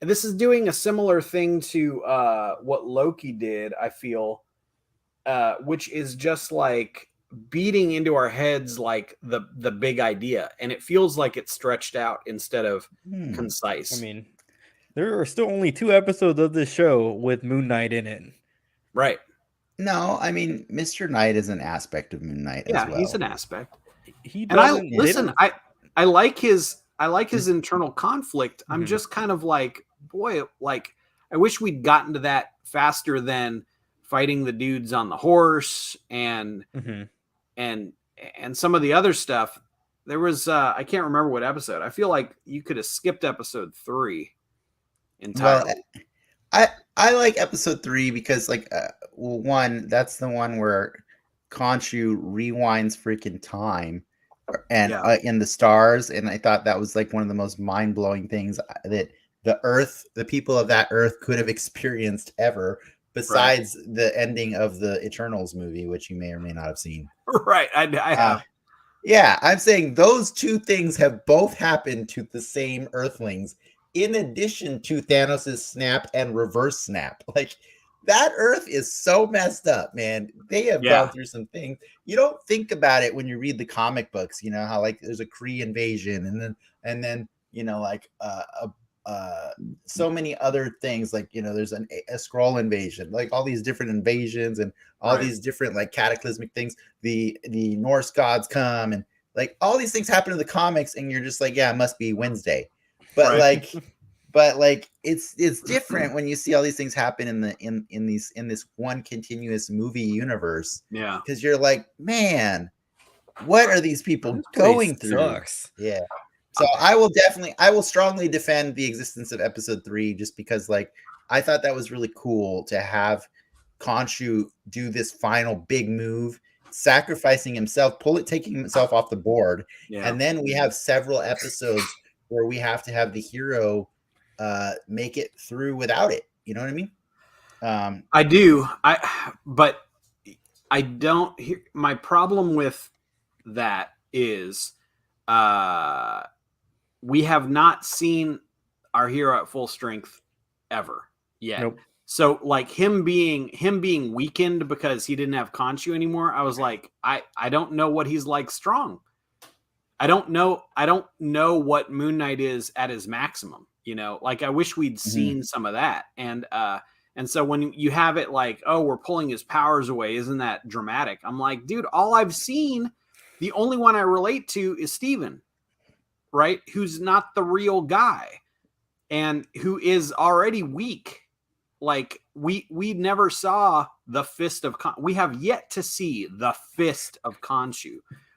this is doing a similar thing to what Loki did, I feel, which is just like beating into our heads like the big idea, and it feels like it's stretched out instead of concise. I mean, there are still only 2 episodes of this show with Moon Knight in it. Right. No, I mean, Mr. Knight is an aspect of Moon Knight as well. Yeah, he's an aspect. I like his internal conflict. I'm just kind of like, boy, like I wish we'd gotten to that faster than fighting the dudes on the horse and some of the other stuff. There was I can't remember what episode. I feel like you could have skipped episode 3 entirely. Well, I like episode 3 because like one, that's the one where Khonshu rewinds freaking time and in the stars, and I thought that was like one of the most mind-blowing things that the people of that Earth could have experienced ever, besides the ending of the Eternals movie, which you may or may not have seen. Right, I have. Yeah, I'm saying those two things have both happened to the same Earthlings, in addition to Thanos' snap and reverse snap. Like, that Earth is so messed up, man. They have gone through some things. You don't think about it when you read the comic books, you know, how like there's a Kree invasion and then you know, like so many other things, like, you know, there's a Skrull invasion, like all these different invasions and all these different like cataclysmic things. The Norse gods come, and like all these things happen in the comics, and you're just like, yeah, it must be Wednesday. But like it's different when you see all these things happen in this one continuous movie universe. Yeah, because you're like, man, what are these people going through? Sucks. Yeah. So I will strongly defend the existence of episode 3, just because like I thought that was really cool to have Khonshu do this final big move, sacrificing himself, taking himself off the board. Yeah. And then we have several episodes where we have to have the hero make it through without it. You know what I mean? I do. But I don't. My problem with that is we have not seen our hero at full strength ever yet. Nope. So like him being weakened because he didn't have Khonshu anymore, I was like, I don't know what he's like strong. I don't know what Moon Knight is at his maximum. You know, like I wish we'd seen some of that. And so when you have it like, oh, we're pulling his powers away, isn't that dramatic? I'm like, dude, all I've seen, the only one I relate to is Steven, right? Who's not the real guy and who is already weak. Like we never saw the fist of we have yet to see the fist of Khonshu.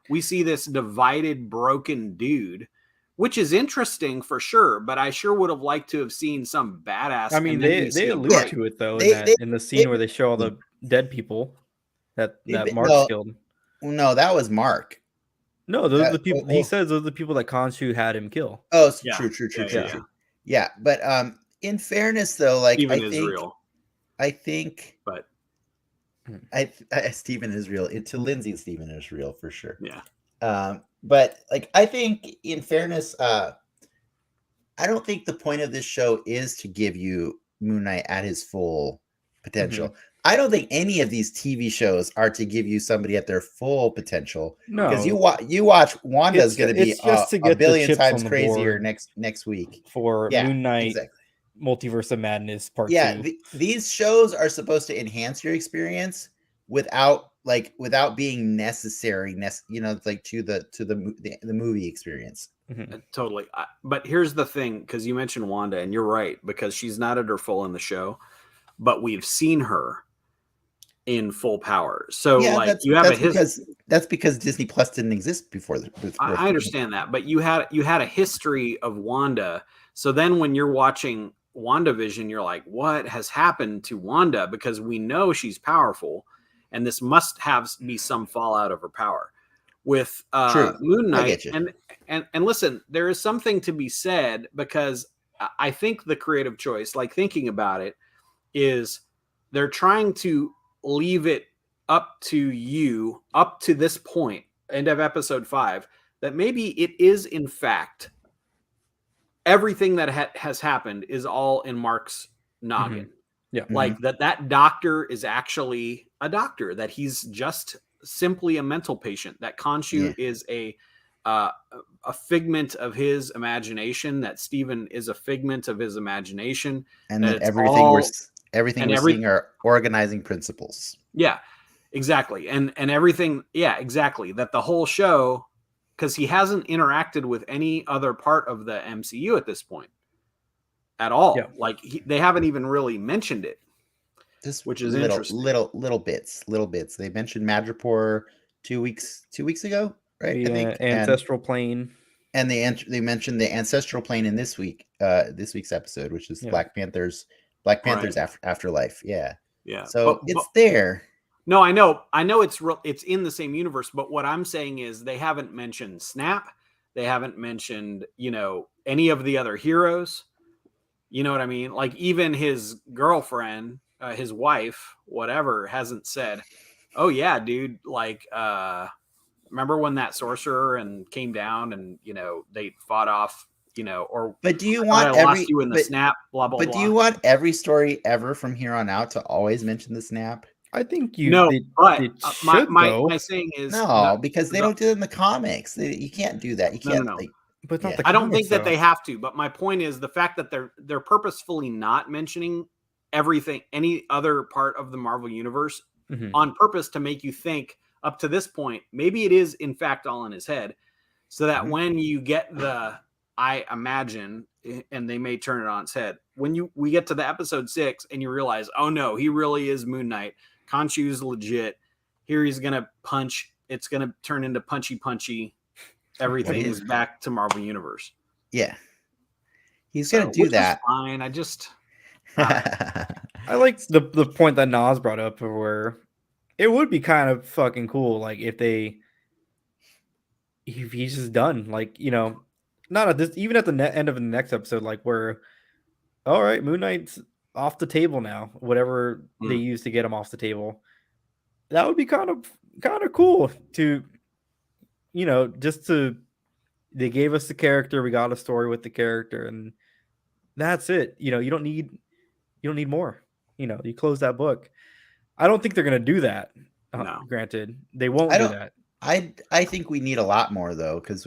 We see this divided, broken dude, which is interesting for sure, but I sure would have liked to have seen some badass. I mean, they allude to it though in the scene where they show all the dead people that Mark's killed. No, that was Mark. No, those are the people. He says those are the people that Khonshu had him kill. Oh, true. Yeah, but in fairness, though, like I think, but Steven is real. To Lindsay, Steven is real for sure. Yeah. But like I think, in fairness, I don't think the point of this show is to give you Moon Knight at his full potential. I don't think any of these TV shows are to give you somebody at their full potential. No, because you watch Wanda's going to be a billion times crazier next week for Moon Knight. Exactly. Multiverse of Madness Part 2. Yeah, these shows are supposed to enhance your experience without being necessary. You know, like to the movie experience. Totally. But here's the thing, because you mentioned Wanda, and you're right, because she's not at her full in the show, but we've seen her in full power. So that's because Disney Plus didn't exist before. I understand that, but you had a history of Wanda. So then when you're watching WandaVision, you're like, what has happened to Wanda? Because we know she's powerful, and this must be some fallout of her power. With Moon Knight, and listen, there is something to be said, because I think the creative choice, like thinking about it, is they're trying to leave it up to this point, end of episode 5, that maybe it is in fact everything that has happened is all in Mark's noggin. Yeah, like that doctor is actually a doctor, that he's just simply a mental patient, that Khonshu is a figment of his imagination, that Steven is a figment of his imagination, and that everything we're seeing are organizing principles. Yeah, exactly. And everything, exactly. That the whole show, because he hasn't interacted with any other part of the MCU at this point at all. Yeah. Like they haven't even really mentioned it. Which is interesting. Little bits. They mentioned Madripoor 2 weeks ago, right? I think ancestral plane. And they mentioned the ancestral plane in this week's episode, which is Black Panther's Afterlife. Yeah. Yeah. So it's there. No, I know it's in the same universe, but what I'm saying is they haven't mentioned Snap. They haven't mentioned, any of the other heroes. You know what I mean? Like even his girlfriend, his wife, whatever, hasn't said, "Oh yeah, dude, like remember when that sorcerer and came down and, they fought off, or But do you I want lost you in the Snap, blah blah But do blah." you want every story ever from here on out to always mention the Snap? I think No, but it should though. my saying is No, because they don't do it in the comics. You can't do that. You can't. No. Like, But not the I don't comics, think that though. they have to, but my point is the fact that they're purposefully not mentioning everything, any other part of the Marvel universe on purpose to make you think up to this point, maybe it is in fact all in his head, so that when you get I imagine, and they may turn it on its head, when we get to the episode 6 and you realize, oh no, he really is Moon Knight. Khonshu's legit. Here he's gonna punch. It's gonna turn into punchy. Everything is back to Marvel Universe. Yeah, he's gonna do that. Fine. I just I like the point that Nas brought up, where it would be kind of fucking cool, like if he's just done, like not at this, even at the end of the next episode, like where, all right, Moon Knight's off the table now. Whatever they use to get him off the table, that would be kind of cool to. They gave us the character, we got a story with the character, and that's it. You don't need more. You close that book. I don't think they're gonna do that. No. Granted, they won't do that. I think we need a lot more though, because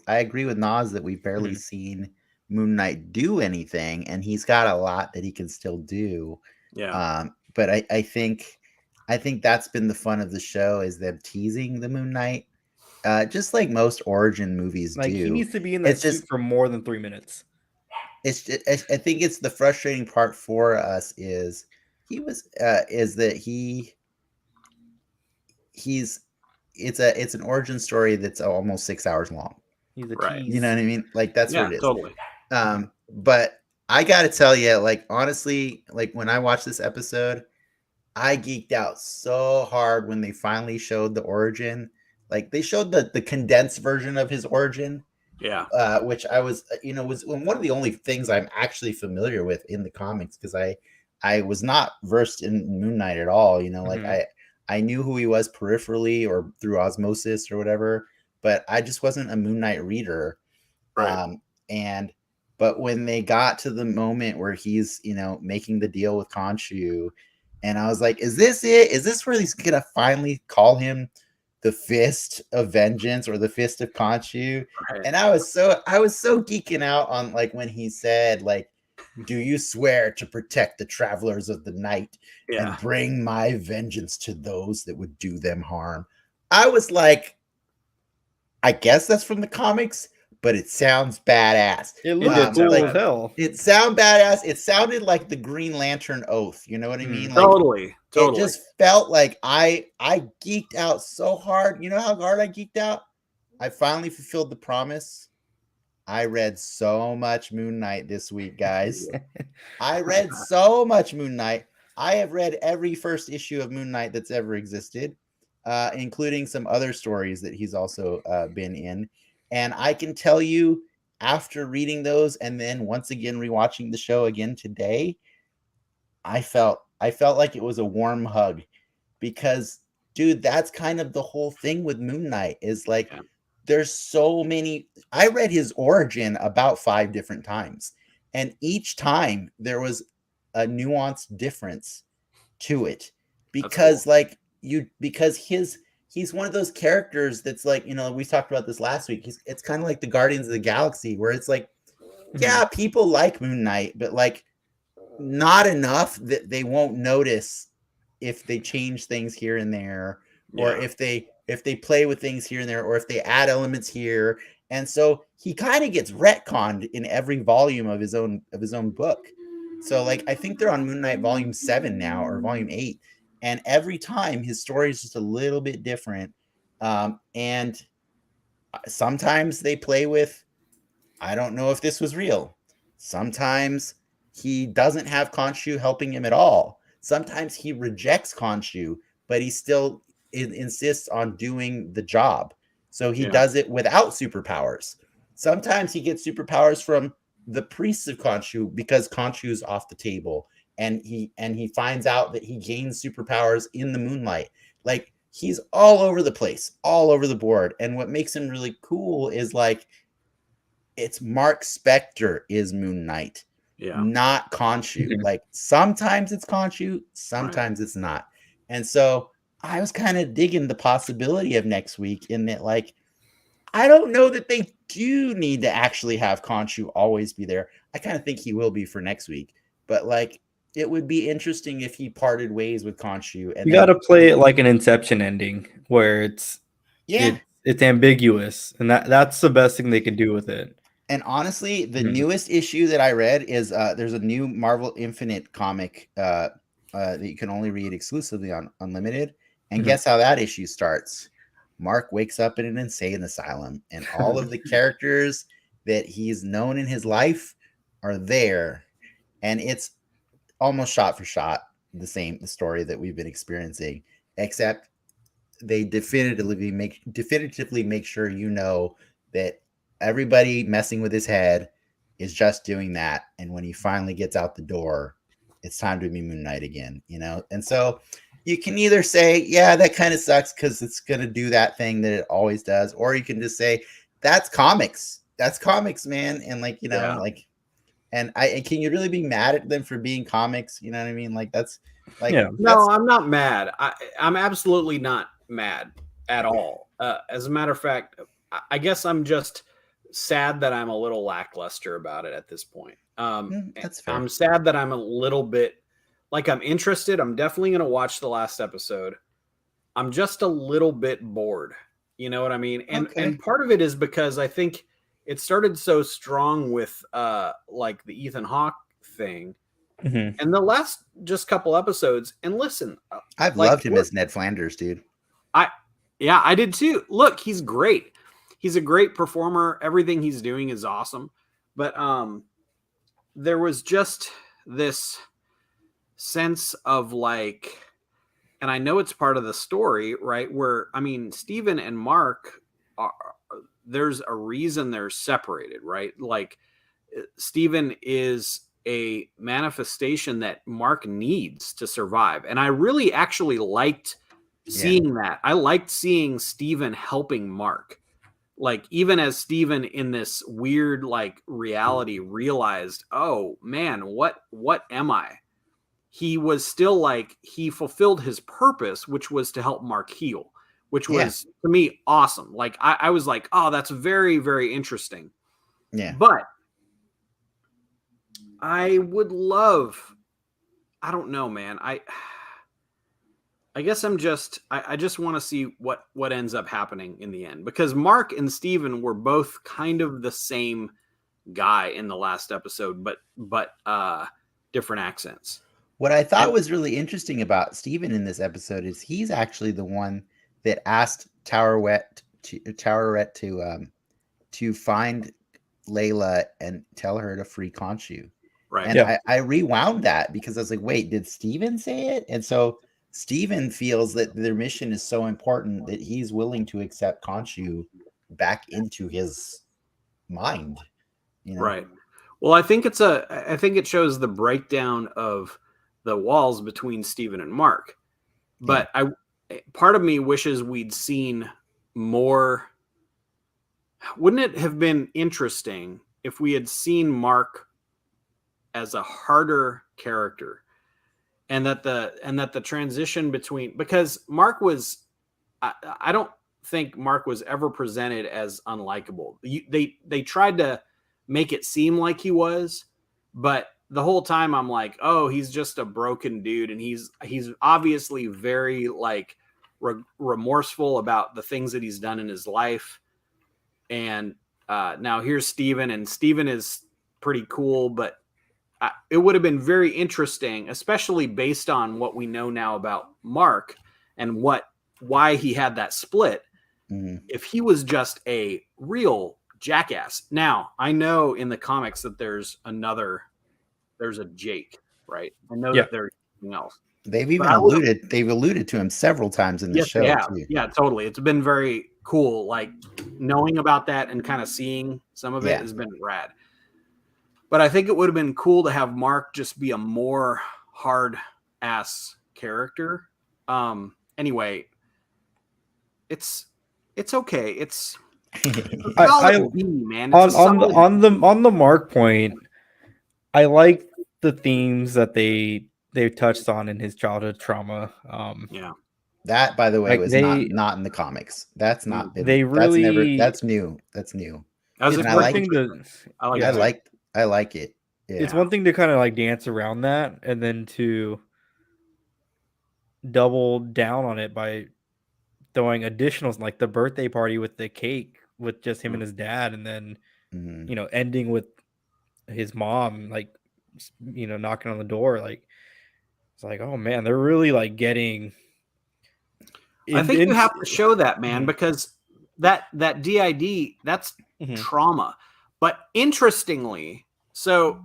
I agree with Nas that we've barely seen Moon Knight do anything, and he's got a lot that he can still do. Yeah. But I think that's been the fun of the show, is them teasing the Moon Knight. Just like most origin movies do. He needs to be in that suit for more than 3 minutes. It's just, I think it's the frustrating part for us is it's an origin story that's almost 6 hours long. He's a right. tease. You know what I mean? Like that's what it is. Totally. But I gotta tell you, like honestly, like when I watched this episode, I geeked out so hard when they finally showed the origin. Like they showed the condensed version of his origin. Yeah. Which I was one of the only things I'm actually familiar with in the comics, because I was not versed in Moon Knight at all. Like I knew who he was peripherally or through osmosis or whatever, but I just wasn't a Moon Knight reader. Right. But when they got to the moment where he's making the deal with Khonshu, and I was like, is this it? Is this where he's gonna finally call him the Fist of Vengeance or the Fist of Khonshu? Right. And I was so geeking out on like when he said, like, do you swear to protect the travelers of the night and bring my vengeance to those that would do them harm? I was like, I guess that's from the comics, but it sounds badass. It looked cool as hell. It sounded badass. It sounded like the Green Lantern oath. You know what I mean? Like, totally. It just felt like I geeked out so hard. You know how hard I geeked out? I finally fulfilled the promise. I read so much Moon Knight this week, guys. I read so much Moon Knight. I have read every first issue of Moon Knight that's ever existed, including some other stories that he's also been in. And I can tell you, after reading those and then once again rewatching the show again today, I felt like it was a warm hug, because, dude, that's kind of the whole thing with Moon Knight is like, there's so many. I read his origin about 5 different times, and each time there was a nuanced difference to it, because he's one of those characters that's like, we talked about this last week. It's kind of like the Guardians of the Galaxy, where it's like, yeah, people like Moon Knight, but like not enough that they won't notice if they change things here and there, or if they play with things here and there, or if they add elements here. And so he kind of gets retconned in every volume of his own book. So like, I think they're on Moon Knight volume 7 now, or volume 8. And every time his story is just a little bit different. And sometimes they play with, I don't know if this was real. Sometimes he doesn't have Khonshu helping him at all. Sometimes he rejects Khonshu, but he still insists on doing the job. So he does it without superpowers. Sometimes he gets superpowers from the priests of Khonshu because Khonshu is off the table, and he finds out that he gains superpowers in the moonlight. Like, he's all over the place, all over the board. And what makes him really cool is like, it's Mark Spector is Moon Knight, not Khonshu. Mhm. Like, sometimes it's Khonshu, sometimes it's not. And so I was kind of digging the possibility of next week, in that, like, I don't know that they do need to actually have Khonshu always be there. I kind of think he will be for next week, but like, it would be interesting if he parted ways with Khonshu. And You got to play it like an Inception ending, where it's ambiguous, and that's the best thing they can do with it. And honestly, the newest issue that I read is there's a new Marvel Infinite comic that you can only read exclusively on Unlimited. And guess how that issue starts? Mark wakes up in an insane asylum, and all of the characters that he's known in his life are there. And it's almost shot for shot the story that we've been experiencing, except they definitively make sure you know that everybody messing with his head is just doing that. And when he finally gets out the door, it's time to be Moon Knight again, you know? And so you can either say, yeah, that kind of sucks because it's going to do that thing that it always does. Or you can just say, that's comics. That's comics, man. And like, you know, like, and can you really be mad at them for being comics? You know what I mean? Like, that's like, no, I'm not mad. I'm absolutely not mad at all. As a matter of fact, I guess I'm just sad that I'm a little lackluster about it at this point. That's fair. I'm sad that I'm a little bit, like, I'm interested. I'm definitely going to watch the last episode. I'm just a little bit bored. You know what I mean? And part of it is because I think it started so strong with like the Ethan Hawke thing. And the last just couple episodes, and listen, I've loved him as Ned Flanders, dude. I did too. Look, he's great. He's a great performer. Everything he's doing is awesome. But there was just this sense of like, and I know it's part of the story, right? Where, I mean, Steven and Mark there's a reason they're separated, right? Like, Steven is a manifestation that Mark needs to survive. And I really actually liked seeing that. I liked seeing Steven helping Mark. Like, even as Steven in this weird, like, reality realized, oh man, what am I? He was still like, he fulfilled his purpose, which was to help Mark heal, which was to me awesome. Like, I was like, oh, that's very, very interesting. Yeah. But I would love, I don't know, man. I guess I just want to see what ends up happening in the end, because Mark and Steven were both kind of the same guy in the last episode, but different accents. What I thought was really interesting about Steven in this episode is he's actually the one that asked Towerette to find Layla and tell her to free Khonshu. Right. And I rewound that because I was like, wait, did Steven say it? And so Steven feels that their mission is so important that he's willing to accept Khonshu back into his mind. You know? Right. Well, I think it shows the breakdown of the walls between Steven and Mark. But part of me wishes we'd seen more. Wouldn't it have been interesting if we had seen Mark as a harder character, and that the transition between, because Mark was, I don't think Mark was ever presented as unlikable. They tried to make it seem like he was, but the whole time I'm like, oh, he's just a broken dude, and he's obviously very like remorseful about the things that he's done in his life. And now here's Steven, and Steven is pretty cool, but it would have been very interesting, especially based on what we know now about Mark and why he had that split, if he was just a real jackass. Now, I know in the comics that there's a Jake, right? I know that there's something else. They've even But I would've- alluded to him several times in the Yes, they show have. too. Yeah, totally. It's been very cool. Like knowing about that and kind of seeing some of it Yeah. has been rad. But I think it would have been cool to have Mark just be a more hard ass character. Anyway, it's okay. It's a solid B, man. It's a solid on the Mark point, I like the themes that they touched on in his childhood trauma. Yeah. That, by the way, Like was they not in the comics. That's not been. they really That's new. That's new. That was it's And I one like. thing to I like yeah, it. I like it. Yeah. it's one thing to kind of like dance around that and then to double down on it by throwing additionals like the birthday party with the cake with just him and his dad, and then Mhm. you know ending with his mom like you know knocking on the door. Like it's like, oh man, they're really like getting I think you have to show that, man, Mhm. because that DID, that's Mhm. trauma. But interestingly, so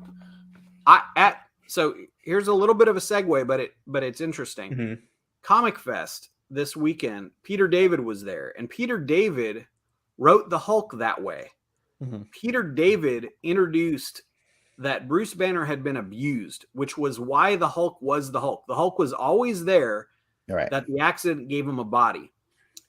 here's a little bit of a segue, but it's interesting. Mhm. Comic Fest this weekend, Peter David was there, and Peter David wrote the Hulk that way. Mhm. Peter David introduced that Bruce Banner had been abused, which was why the Hulk was the Hulk. The Hulk was always there, Right. that the accident gave him a body.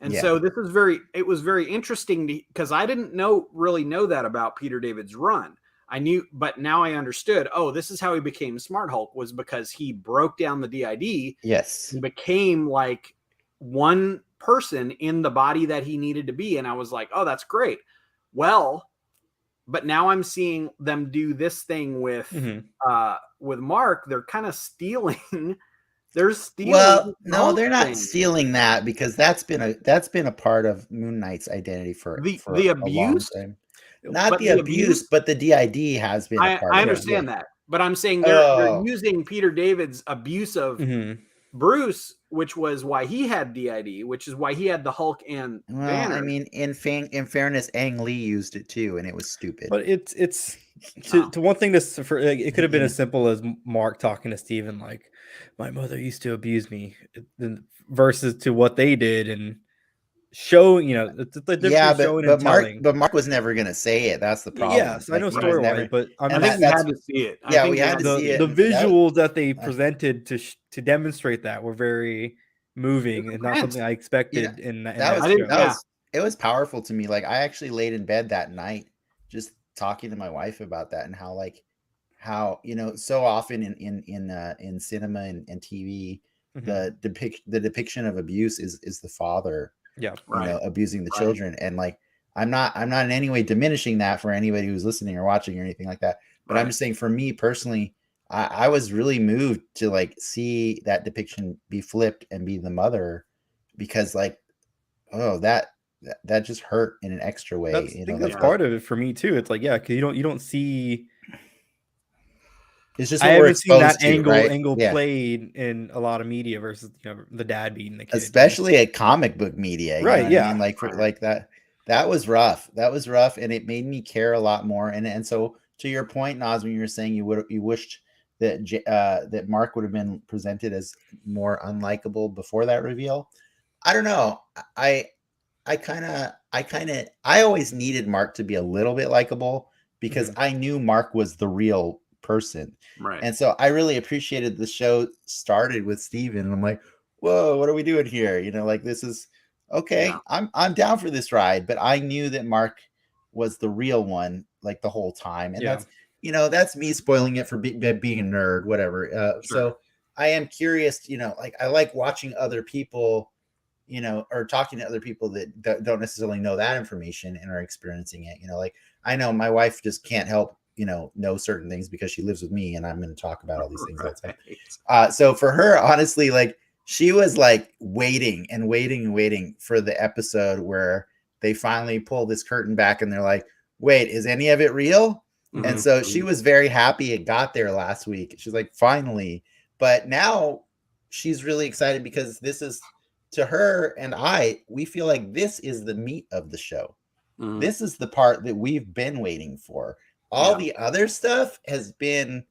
And Yeah. so it was very interesting because I didn't really know that about Peter David's run. I knew, but now I understood, oh, this is how he became Smart Hulk, was because he broke down the DID Yes. and became like one person in the body that he needed to be. And I was like, oh, that's great. Well, but now I'm seeing them do this thing with Mark. They're kind of stealing. They're stealing. Well, no, Hulk they're not thing. stealing that, because that's been a part of Moon Knight's identity for The a long abuse. time. Not But the abuse, but the DID has been a I part of it. understand that, but I'm saying they're using Peter David's abuse of Bruce, which was why he had DID, which is why he had the Hulk and Banner. I mean, in fairness, Ang Lee used it too, and it was stupid. But it's to one thing for it could have been as simple as Mark talking to Steven like, my mother used to abuse me, versus to what they did and showing, you know, the difference showing and telling. But Mark was never gonna say it. That's the problem. Yes, I know story wise, but I think we had to see it. Yeah, we had to see it. The visuals that they presented to demonstrate that were very moving and not something I expected in that show. It was powerful to me. Like, I actually laid in bed that night just talking to my wife about that, and how you know, so often in cinema and TV, the depiction of abuse is the father, you know, abusing the children. And like, I'm not in any way diminishing that for anybody who's listening or watching or anything like that, but I'm just saying, for me personally, I was really moved to like see that depiction be flipped and be the mother, because like, oh, that just hurt in an extra way. I think that's part of it for me too. It's like, yeah, because you don't see. It's just I haven't seen that to, angle played in a lot of media versus, you know, the dad beating the kid, especially a comic book media, right? You know I mean? Like like that was rough. That was rough, and it made me care a lot more. And so, to your point, Nas, when you were saying you wished that that Mark would have been presented as more unlikable before that reveal, I don't know. I always needed Mark to be a little bit likable, because I knew Mark was the real person. Right. And so I really appreciated the show started with Steven. And I'm like, whoa, what are we doing here? You know, like, this is okay. Yeah. I'm down for this ride, but I knew that Mark was the real one, like, the whole time. And that's, you know, that's me spoiling it for being a nerd, whatever. So I am curious, you know, like, I like watching other people, you know, or talking to other people that don't necessarily know that information and are experiencing it. You know, like, I know my wife just can't help, you know certain things because she lives with me, and I'm going to talk about all these things all the time. So for her, honestly, like, she was like waiting for the episode where they finally pull this curtain back and they're like, wait, is any of it real? And so she was very happy it got there last week. She's like, finally. But now she's really excited because this is, to her and we feel like this is the meat of the show. This is the part that we've been waiting for. All the other stuff has been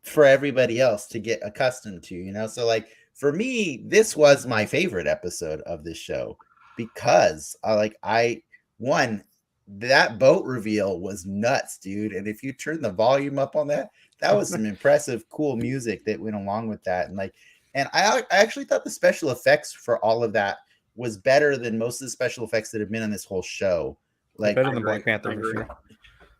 for everybody else to get accustomed to, you know? So like for me, this was my favorite episode of this show because one, that boat reveal was nuts, dude. And if you turn the volume up on that, that was some impressive, cool music that went along with that. And I actually thought the special effects for all of that was better than most of the special effects that have been on this whole show. Like better than Black Panther for sure.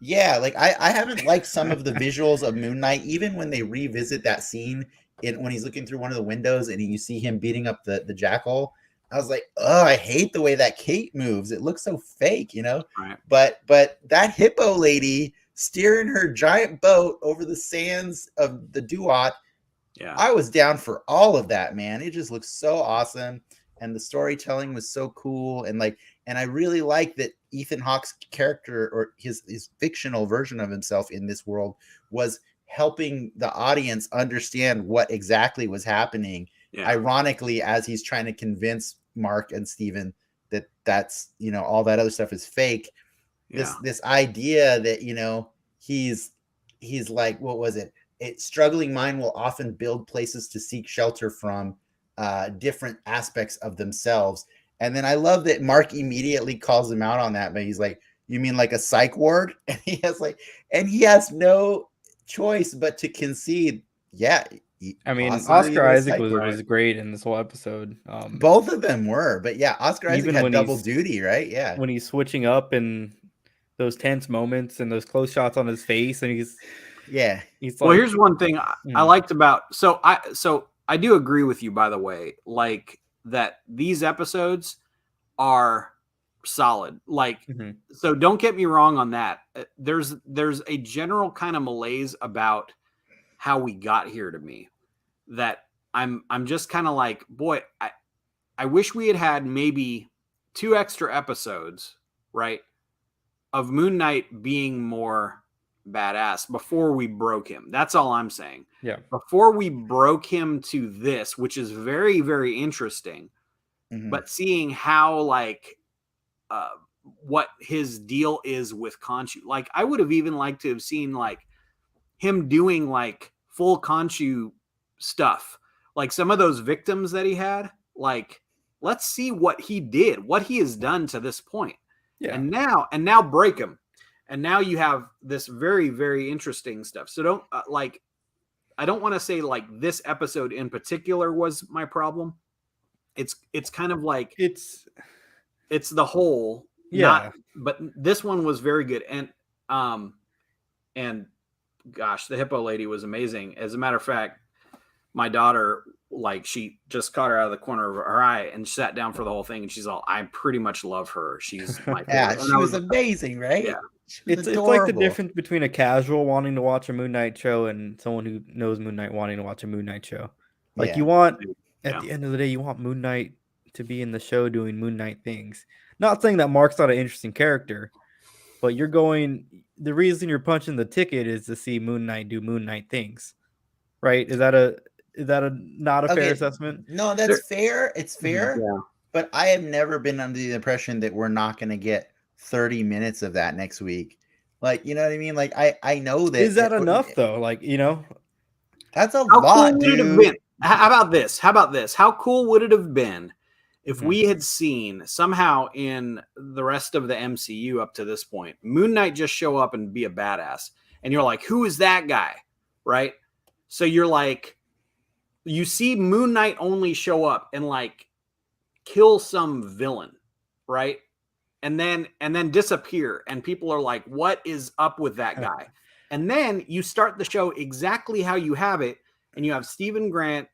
Yeah, like I haven't liked some of the visuals of Moon Knight, even when they revisit that scene when he's looking through one of the windows and you see him beating up the jackal. I was like, oh, I hate the way that Kate moves. It looks so fake, you know? Right. But that hippo lady steering her giant boat over the sands of the Duat, yeah, I was down for all of that, man. It just looks so awesome. And the storytelling was so cool. And I really like that Ethan Hawke's character, or his fictional version of himself in this world, was helping the audience understand what exactly was happening. Yeah. Ironically, as he's trying to convince Mark and Steven that that's, you know, all that other stuff is fake. Yeah. This idea that, you know, he's like, what was it? A struggling mind will often build places to seek shelter from different aspects of themselves. And then I love that Mark immediately calls him out on that, but he's like, you mean like a psych ward? And he has no choice but to concede. Yeah. I mean, Oscar Isaac was great in this whole episode. Both of them were, but yeah, Oscar Isaac had double duty, right? Yeah. When he's switching up and those tense moments and those close shots on his face, and he's like, well, here's one thing I liked about, so I do agree with you, by the way, like that these episodes are solid. Like, so don't get me wrong on that. There's a general kind of malaise about how we got here to me that I'm just kind of like, boy, I wish we had maybe 2 extra episodes, right, of Moon Knight being more badass before we broke him. That's all I'm saying. Yeah. Before we broke him to this, which is very, very interesting, but seeing how like what his deal is with Khonshu. Like I would have even liked to have seen like him doing like full Khonshu stuff. Like some of those victims that he had, like let's see what he did, what he has done to this point. Yeah. And now break him. And now you have this very, very interesting stuff. So don't I don't want to say like this episode in particular was my problem. It's kind of like it's the whole. Yeah. But this one was very good. And gosh, the hippo lady was amazing. As a matter of fact, my daughter, like she just caught her out of the corner of her eye and sat down for the whole thing. And she's all, I pretty much love her. She's my favorite. Yeah, she was amazing, right? Yeah. It's like the difference between a casual wanting to watch a Moon Knight show and someone who knows Moon Knight wanting to watch a Moon Knight show. Like you want, at the end of the day, you want Moon Knight to be in the show doing Moon Knight things. Not saying that Mark's not an interesting character, but the reason you're punching the ticket is to see Moon Knight do Moon Knight things, right? Is that not a fair assessment? No, that's fair. It's fair. Yeah. But I have never been under the impression that we're not going to get 30 minutes of that next week. Like, you know what I mean? Like, I know that. Is that enough though? Like, you know, that's a lot, dude. How about this? How cool would it have been if we had seen somehow in the rest of the MCU up to this point, Moon Knight just show up and be a badass. And you're like, who is that guy? Right? So you're like, you see Moon Knight only show up and like kill some villain, right? And then disappear. And people are like, what is up with that guy? And then you start the show exactly how you have it. And you have Stephen Grant,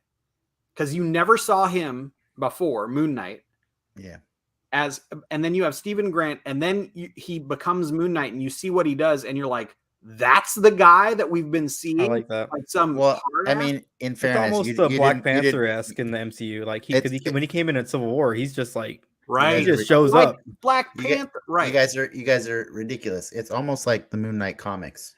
because you never saw him before Moon Knight. Yeah. And then you have Stephen Grant, and then he becomes Moon Knight, and you see what he does, and you're like, that's the guy that we've been seeing. I like that. Like some I mean, in fairness, it's almost Black Panther-esque in the MCU. Like when he came in at Civil War, he's just like, right. He just shows up. Black Panther. Right. You guys are ridiculous. It's almost like the Moon Knight comics.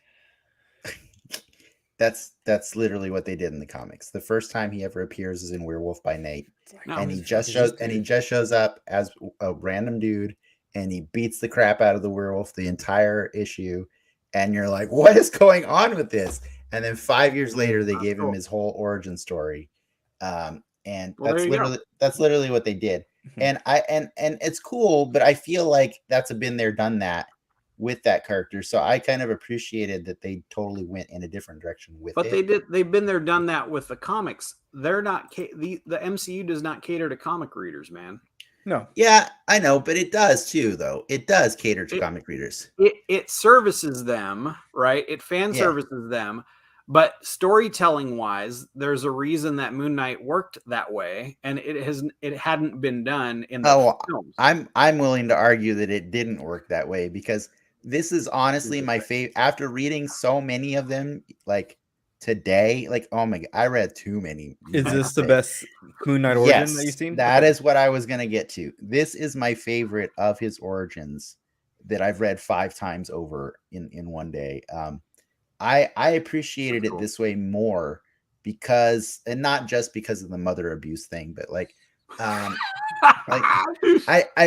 That's literally what they did in the comics. The first time he ever appears is in Werewolf by Night, and he just shows up as a random dude, and he beats the crap out of the werewolf the entire issue, and you're like, what is going on with this? And then 5 years later, they That's gave him cool. his whole origin story. And Well, that's there you go. literally what they did. And it's cool, but I feel like that's a been there, done that with that character. So I kind of appreciated that they totally went in a different direction with But it. they've been there, done that with the comics. They're not the MCU does not cater to comic readers, man. No. Yeah, I know, but it does too, though. It does cater to comic readers. It services them, right? It fan services them. But storytelling wise, there's a reason that Moon Knight worked that way, and it hadn't been done in the films. I'm willing to argue that it didn't work that way, because this is honestly my favorite. After reading so many of them, like today, like, oh my god, I read too many. Is this the best Moon Knight origin that you've seen? That is what I was gonna get to. This is my favorite of his origins that I've read 5 times over in one day. I appreciated it this way more because, and not just because of the mother abuse thing, but like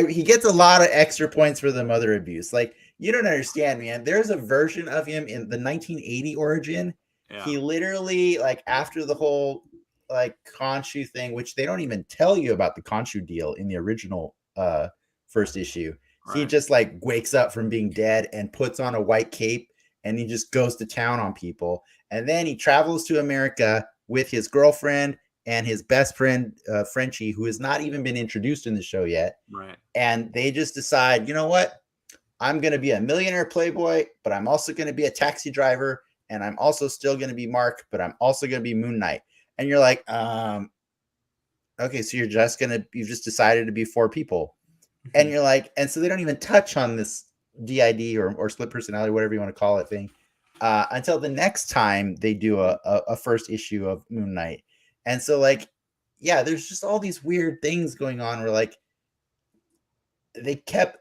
he gets a lot of extra points for the mother abuse. Like, you don't understand, man. There's a version of him in the 1980 origin. Yeah. He literally, like, after the whole like Khonshu thing, which they don't even tell you about the Khonshu deal in the original first issue. Right. He just like wakes up from being dead and puts on a white cape, and he just goes to town on people. And then he travels to America with his girlfriend and his best friend, Frenchie, who has not even been introduced in the show yet. Right. And they just decide, you know what? I'm going to be a millionaire playboy, but I'm also going to be a taxi driver. And I'm also still going to be Mark, but I'm also going to be Moon Knight. And you're like, okay, so you've just decided to be 4 people. And you're like, and so they don't even touch on this DID or split personality, whatever you want to call it, thing, until the next time they do a first issue of Moon Knight. And so, like, yeah, there's just all these weird things going on where, like, they kept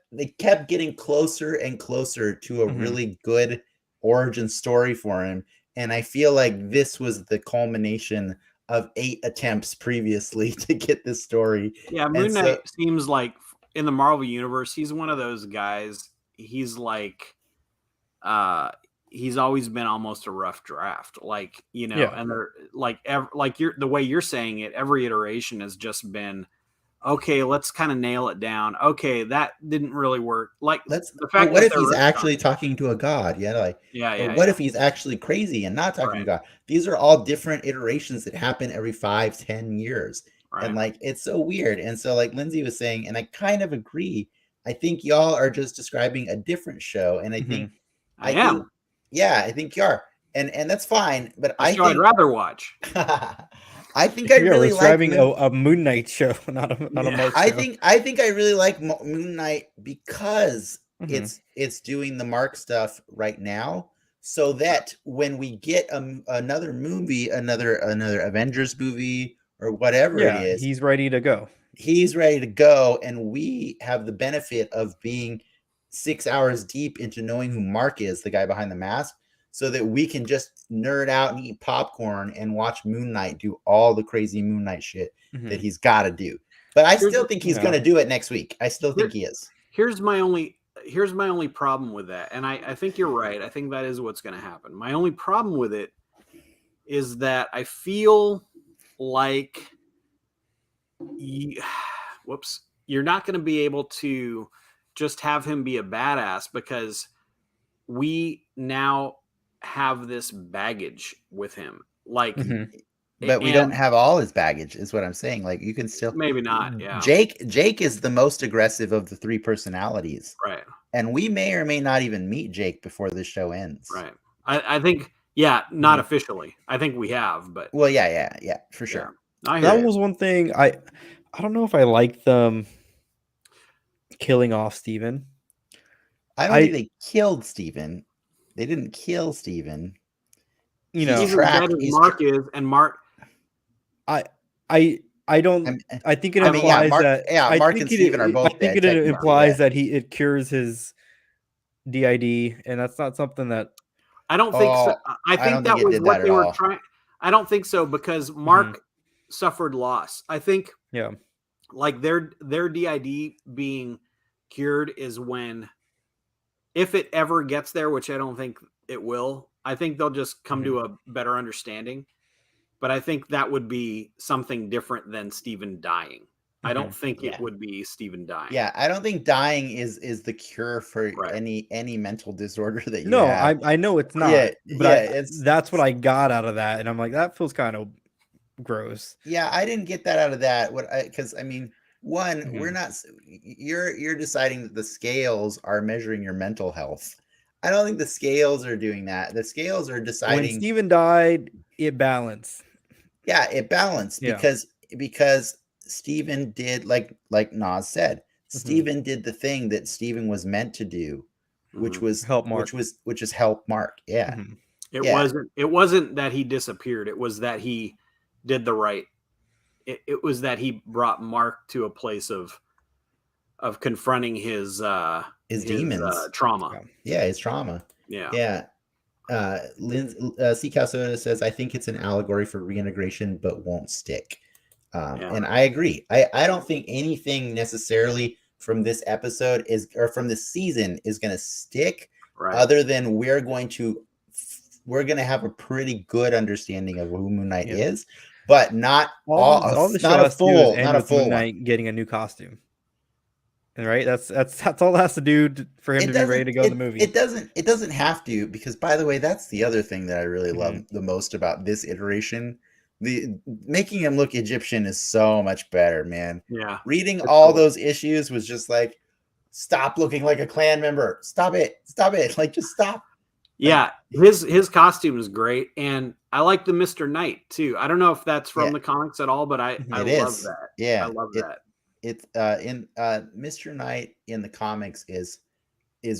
getting closer and closer to a really good origin story for him. And I feel like this was the culmination of 8 attempts previously to get this story. Yeah, Moon Knight seems like, in the Marvel universe, he's one of those guys. He's like, he's always been almost a rough draft, like, you know. And they're like, the way you're saying it, every iteration has just been, okay, let's kind of nail it down. Okay, that didn't really work. Like, the fact what if he's actually talking to a god? Yeah, like, what if he's actually crazy and not talking to God? These are all different iterations that happen every 5-10 years. And like, it's so weird. And so, like Lindsay was saying, and I kind of agree, I think y'all are just describing a different show. And I think I am. I think you are. And that's fine. But I think I'd rather watch. I think I really like a Moon Knight show, not a Mark show. I think I really like Moon Knight because it's doing the Mark stuff right now, so that when we get another movie, another Avengers movie or whatever it is, he's ready to go. He's ready to go, and we have the benefit of being 6 hours deep into knowing who Mark is, the guy behind the mask, so that we can just nerd out and eat popcorn and watch Moon Knight do all the crazy Moon Knight shit that he's got to do. But I still think he's going to do it next week. I still think he is. Here's my only problem with that. And I think you're right. I think that is what's going to happen. My only problem with it is that I feel like you're not going to be able to just have him be a badass, because we now have this baggage with him. Like, but we don't have all his baggage, is what I'm saying. Like, you can still maybe not. Yeah. Jake is the most aggressive of the 3 personalities. Right. And we may or may not even meet Jake before the show ends. Right. I think, not officially. I think we have, but well, yeah, for sure. Yeah. That was one thing I don't know if I like them killing off Steven. I don't think they killed Steven. They didn't kill Steven. You know, Mark is, and Mark. I don't. I think it implies that. Yeah, Mark and Steven are both. I think it implies that it cures his DID, and that's not something that. I don't think so. I think that was what they were trying. I don't think so, because Mark suffered loss. I think. Yeah. Like their DID being cured is when, if it ever gets there, which I don't think it will, I think they'll just come to a better understanding. But I think that would be something different than Steven dying. I don't think it would be Steven dying. Yeah, I don't think dying is the cure for any mental disorder that you have. I know it's not. That's what I got out of that, and I'm like, that feels kind of gross. Yeah, I didn't get that out of that. Because I mean, one, we're not. You're deciding that the scales are measuring your mental health. I don't think the scales are doing that. The scales are deciding. When Steven died, it balanced. Yeah, it balanced because Steven did like Nas said. Steven did the thing that Steven was meant to do, which was help Mark. which is help Mark. Yeah. It wasn't that he disappeared. It was that he did the right. It was that he brought Mark to a place of confronting his demons, trauma. Yeah, his trauma. Yeah. C. Calsoda says, I think it's an allegory for reintegration, but won't stick. And I agree. I don't think anything necessarily from this episode from this season is going to stick, other than we're going to have a pretty good understanding of who Moon Knight is, but not all the not a full Moon Knight getting a new costume. Right, that's all it has to do for him to be ready to go in the movie. It doesn't have to, because by the way, that's the other thing that I really love the most about this iteration. The making him look Egyptian is so much better, man. Yeah, reading all those issues was just like, stop looking like a Klan member. Stop it. Like, just stop. Yeah, his costume is great, and I like the Mr. Knight too. I don't know if that's from the comics at all, but I love that. Yeah, I love that. It's in Mr. Knight in the comics is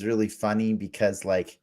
really funny, because like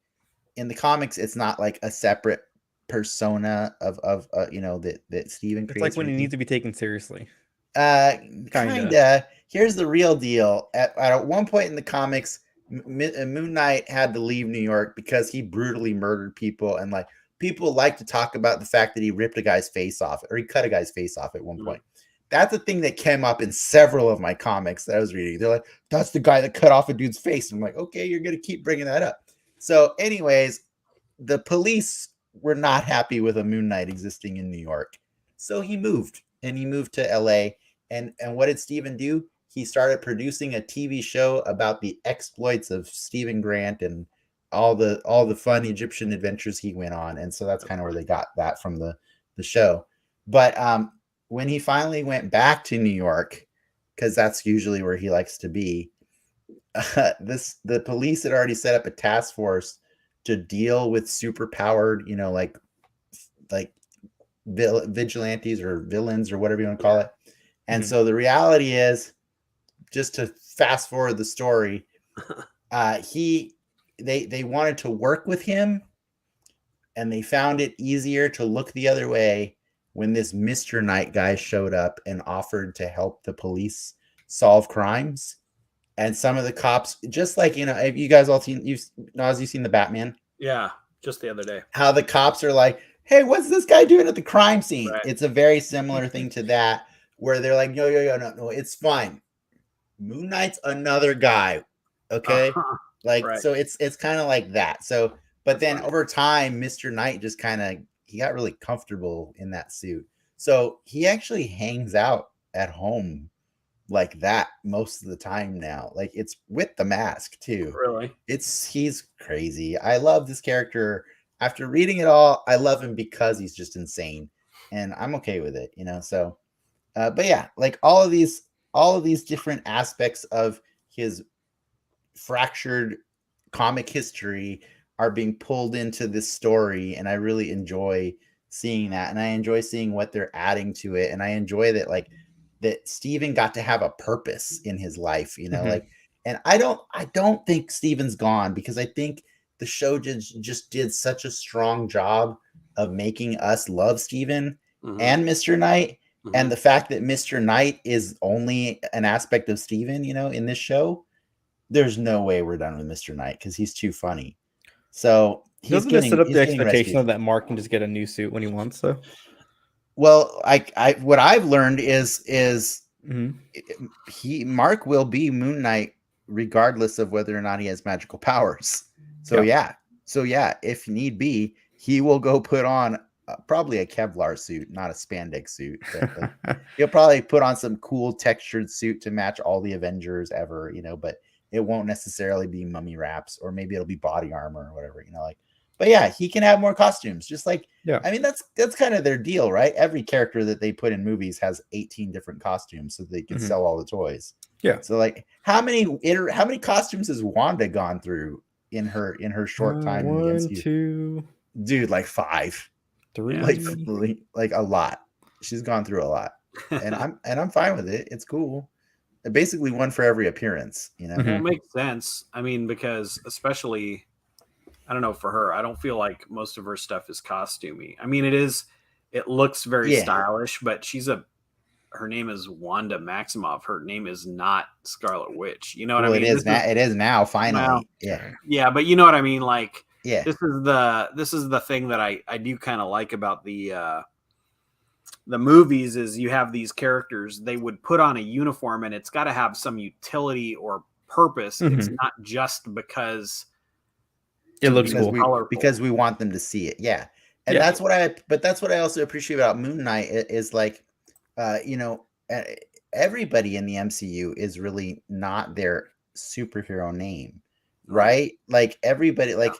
in the comics it's not like a separate persona of that Steven creates. It's like when he needs to be taken seriously. Kinda. Here's the real deal. At one point in the comics, Moon Knight had to leave New York because he brutally murdered people, and like people like to talk about the fact that he ripped a guy's face off, or he cut a guy's face off at one point. That's a thing that came up in several of my comics that I was reading. They're like, that's the guy that cut off a dude's face. I'm like, okay, you're going to keep bringing that up. So anyways, the police were not happy with a Moon Knight existing in New York. So he moved to LA. And what did Steven do? He started producing a TV show about the exploits of Stephen Grant and all the fun Egyptian adventures he went on. And so that's kind of where they got that from the show. But when he finally went back to New York, because that's usually where he likes to be, the police had already set up a task force to deal with superpowered, like vigilantes or villains or whatever you want to call it. And so the reality is, just to fast forward the story, they wanted to work with him, and they found it easier to look the other way when this Mr. Knight guy showed up and offered to help the police solve crimes. And some of the cops, just like, have you guys all seen, you've seen the Batman? Yeah, just the other day. How the cops are like, hey, what's this guy doing at the crime scene? Right. It's a very similar thing to that, where they're like, no, it's fine. Moon Knight's another guy. Okay. So it's kind of like that. So, but then over time, Mr. Knight just he got really comfortable in that suit. So he actually hangs out at home like that most of the time now. Like, it's with the mask too. Really? He's crazy. I love this character. After reading it all, I love him because he's just insane, and I'm okay with it, so but yeah, like all of these different aspects of his fractured comic history are being pulled into this story, and I really enjoy seeing that, and I enjoy seeing what they're adding to it, and I enjoy that Steven got to have a purpose in his life, like, and I don't think Steven's gone, because I think the show just did such a strong job of making us love Steven and Mr. Knight, and the fact that Mr. Knight is only an aspect of Steven, in this show. There's no way we're done with Mr. Knight, because he's too funny. So doesn't it set up the expectation that Mark can just get a new suit when he wants to? Well, I what I've learned is Mark will be Moon Knight regardless of whether or not he has magical powers. So yeah, if need be, he will go put on probably a Kevlar suit, not a spandex suit, but like he'll probably put on some cool textured suit to match all the Avengers ever, you know, but it won't necessarily be mummy wraps, or maybe it'll be body armor or whatever, you know, like, but yeah, he can have more costumes, just like, Yeah. I mean, that's kind of their deal, right? Every character that they put in movies has 18 different costumes so they can sell all the toys. Yeah. So like, how many costumes has Wanda gone through in her short time in the 1, MCU? 2, Dude, like 5. 3. Like a lot. She's gone through a lot. And I'm fine with it. It's cool. Basically one for every appearance, you know. Well, it makes sense. I mean, because especially, I don't know, for her, I don't feel like most of her stuff is costumey. I mean, it looks very stylish, but her name is Wanda Maximoff. Her name is not Scarlet Witch. You know what I mean? It is now, finally. Yeah, but you know what I mean? Like, yeah, this is the thing that I do kind of like about the movies is you have these characters, they would put on a uniform and it's got to have some utility or purpose. It's not just because it looks cool. because we want them to see it. Yeah. And that's what I also appreciate about Moon Knight is like, you know, everybody in the MCU is really not their superhero name, right? Like everybody, like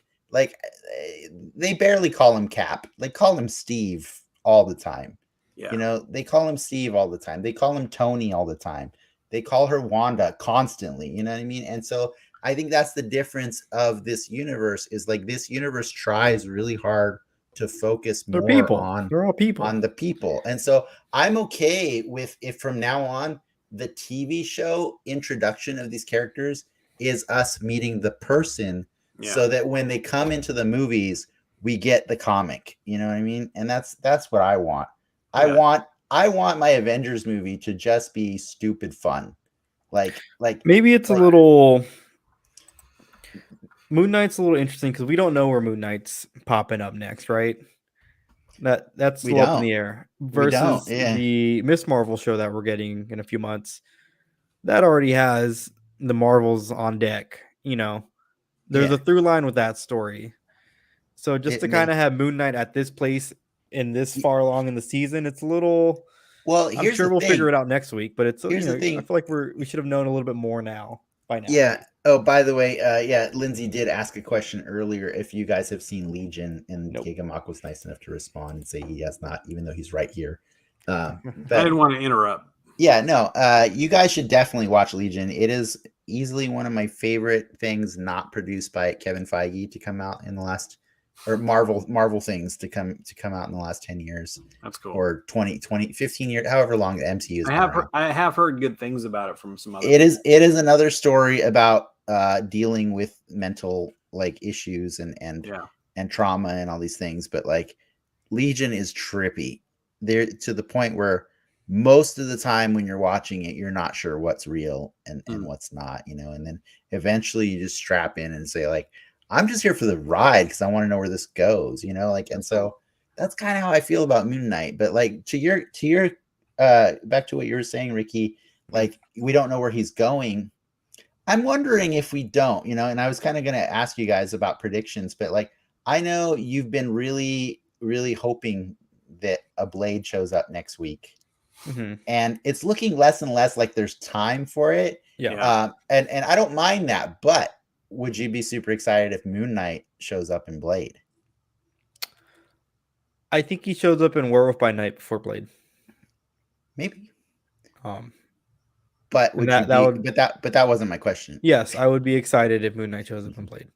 they barely call him Cap. They call him Steve all the time. Yeah. You know, they call him Steve all the time. They call him Tony all the time. They call her Wanda constantly. You know what I mean? And so I think that's the difference of this universe is like this universe tries really hard to focus more on the people. And so I'm okay with if from now on the TV show introduction of these characters is us meeting the person so that when they come into the movies, we get the comic. You know what I mean? And that's what I want. Yeah. I want my Avengers movie to just be stupid fun. Like maybe it's a little Moon Knight's a little interesting because we don't know where Moon Knight's popping up next, right? That's still up in the air. Versus the Miss Marvel show that we're getting in a few months. That already has the Marvels on deck. You know, there's a through line with that story. So just to kind of have Moon Knight at this place in this far along in the season, it's a little. Well, I'm sure we'll figure it out next week, but it's here's the thing. I feel like we should have known a little bit more by now. Yeah. Oh, by the way, Lindsay did ask a question earlier if you guys have seen Legion, and Gigamock was nice enough to respond and say he has not, even though he's right here. I didn't want to interrupt. Yeah, no. You guys should definitely watch Legion. It is easily one of my favorite things not produced by Kevin Feige to come out in the last, or Marvel things to come out in the last 10 years. That's cool. Or 20, 15 years, however long the MCU is. I have heard good things about it from some other It is another story about dealing with mental like issues and trauma and all these things, but like Legion is trippy there to the point where most of the time when you're watching it, you're not sure what's real and what's not, you know, and then eventually you just strap in and say like, I'm just here for the ride because I want to know where this goes, you know, like, and so that's kind of how I feel about Moon Knight. But like to your back to what you were saying, Ricky, like we don't know where he's going. I'm wondering if we don't, you know, and I was kind of going to ask you guys about predictions, but like, I know you've been really, really hoping that a Blade shows up next week. And it's looking less and less like there's time for it. Yeah. And I don't mind that, but would you be super excited if Moon Knight shows up in Blade? I think he shows up in Werewolf by Night before Blade. Maybe. But that wasn't my question. Yes, I would be excited if Moon Knight shows up and played.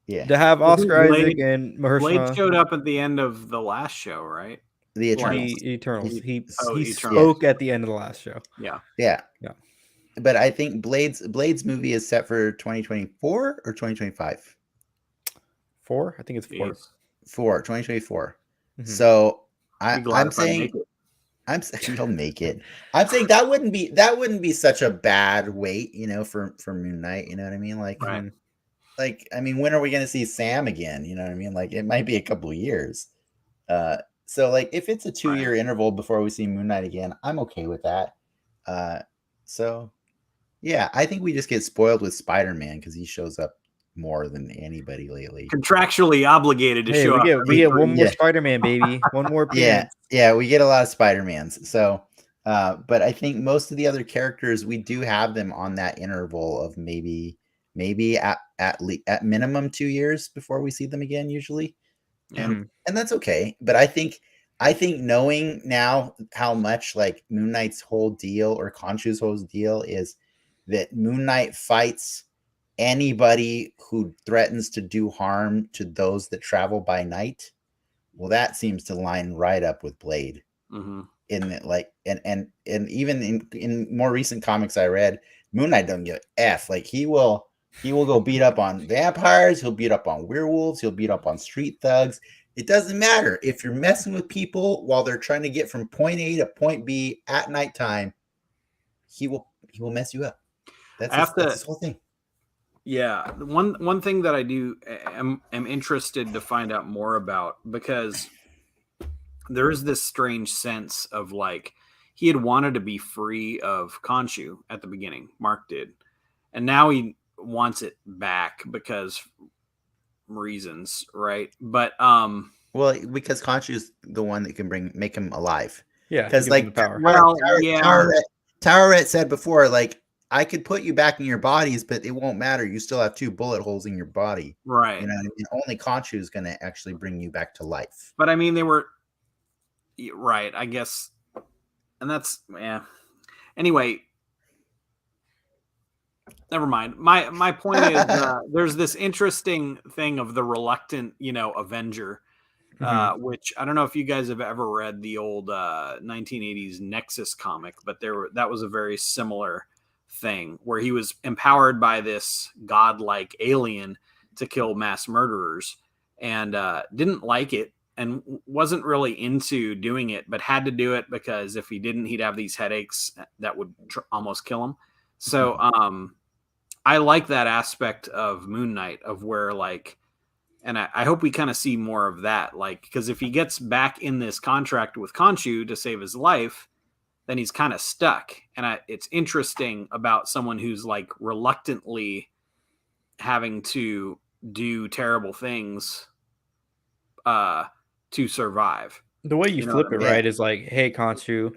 Yeah. To have Oscar Isaac and Mahershala. Blade showed up at the end of the last show, right? The Eternals. He spoke at the end of the last show. Yeah. But I think Blade's movie is set for 2024 or 2025. 4? I think it's 4. 2024. So I'm saying. You'll make it. I'm saying that wouldn't be such a bad wait, you know, for Moon Knight. You know what I mean? Like, like I mean, when are we going to see Sam again? You know what I mean? Like, it might be a couple of years. So like, if it's a 2-year interval before we see Moon Knight again, I'm okay with that. So yeah, I think we just get spoiled with Spider-Man because he shows up more than anybody lately. Contractually obligated to Hey, show up. we get one more Yeah. Spider-Man, baby. One more appearance. Yeah, we get a lot of Spider-Mans. So, but I think most of the other characters, we do have them on that interval of maybe at minimum 2 years before we see them again, usually, and that's okay. But I think knowing now how much like Moon Knight's whole deal or Khonshu's whole deal is that Moon Knight fights anybody who threatens to do harm to those that travel by night. Well, that seems to line right up with Blade. In it, like, and even in more recent comics I read, Moon Knight doesn't give a F. Like he will go beat up on vampires, he'll beat up on werewolves, he'll beat up on street thugs. It doesn't matter if you're messing with people while they're trying to get from point A to point B at nighttime. He will mess you up. That's his whole thing. Yeah, one thing that I do am interested to find out more about, because there is this strange sense of like he had wanted to be free of Khonshu at the beginning, Mark did, and now he wants it back because reasons, right? But well, because Khonshu is the one that can make him alive. Yeah, because like Tower said before, like I could put you back in your bodies, but it won't matter. You still have 2 bullet holes in your body, right? You know, only Khonshu is going to actually bring you back to life. But I mean, they were right, I guess, and that's Anyway, never mind. My point is, there's this interesting thing of the reluctant, Avenger, which I don't know if you guys have ever read the old 1980s Nexus comic, but that was a very similar thing where he was empowered by this godlike alien to kill mass murderers and didn't like it and wasn't really into doing it, but had to do it because if he didn't, he'd have these headaches that would almost kill him. So I like that aspect of Moon Knight, of where like, and I hope we kind of see more of that, like, because if he gets back in this contract with Khonshu to save his life, then he's kind of stuck. And it's interesting about someone who's like reluctantly having to do terrible things to survive. The way you flip it, right, is like, hey, Khonshu,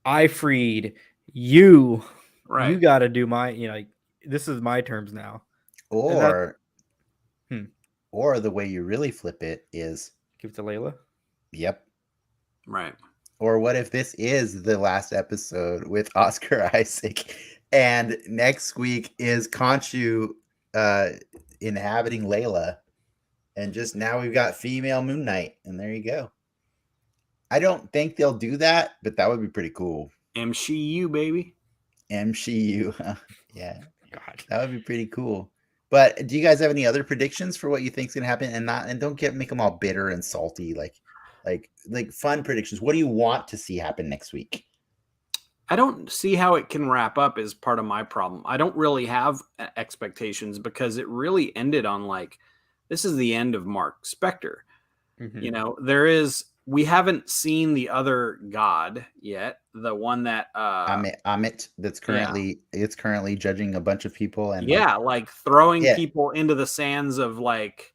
I freed you. Right. You got to do my, this is my terms now. Or the way you really flip it is give it to Layla. Yep. Right. Or what if this is the last episode with Oscar Isaac and next week is Khonshu inhabiting Layla, and just now we've got female Moon Knight, and there you go. I don't think they'll do that, but that would be pretty cool. MCU, baby. MCU. Yeah. God, that would be pretty cool. But do you guys have any other predictions for what you think is going to happen? And don't make them all bitter and salty, like fun predictions. What do you want to see happen next week? I don't see how it can wrap up is part of my problem. I don't really have expectations because it really ended on like, this is the end of Mark Spector. We haven't seen the other god yet. The one that Amit that's currently judging a bunch of people and like throwing people into the sands of like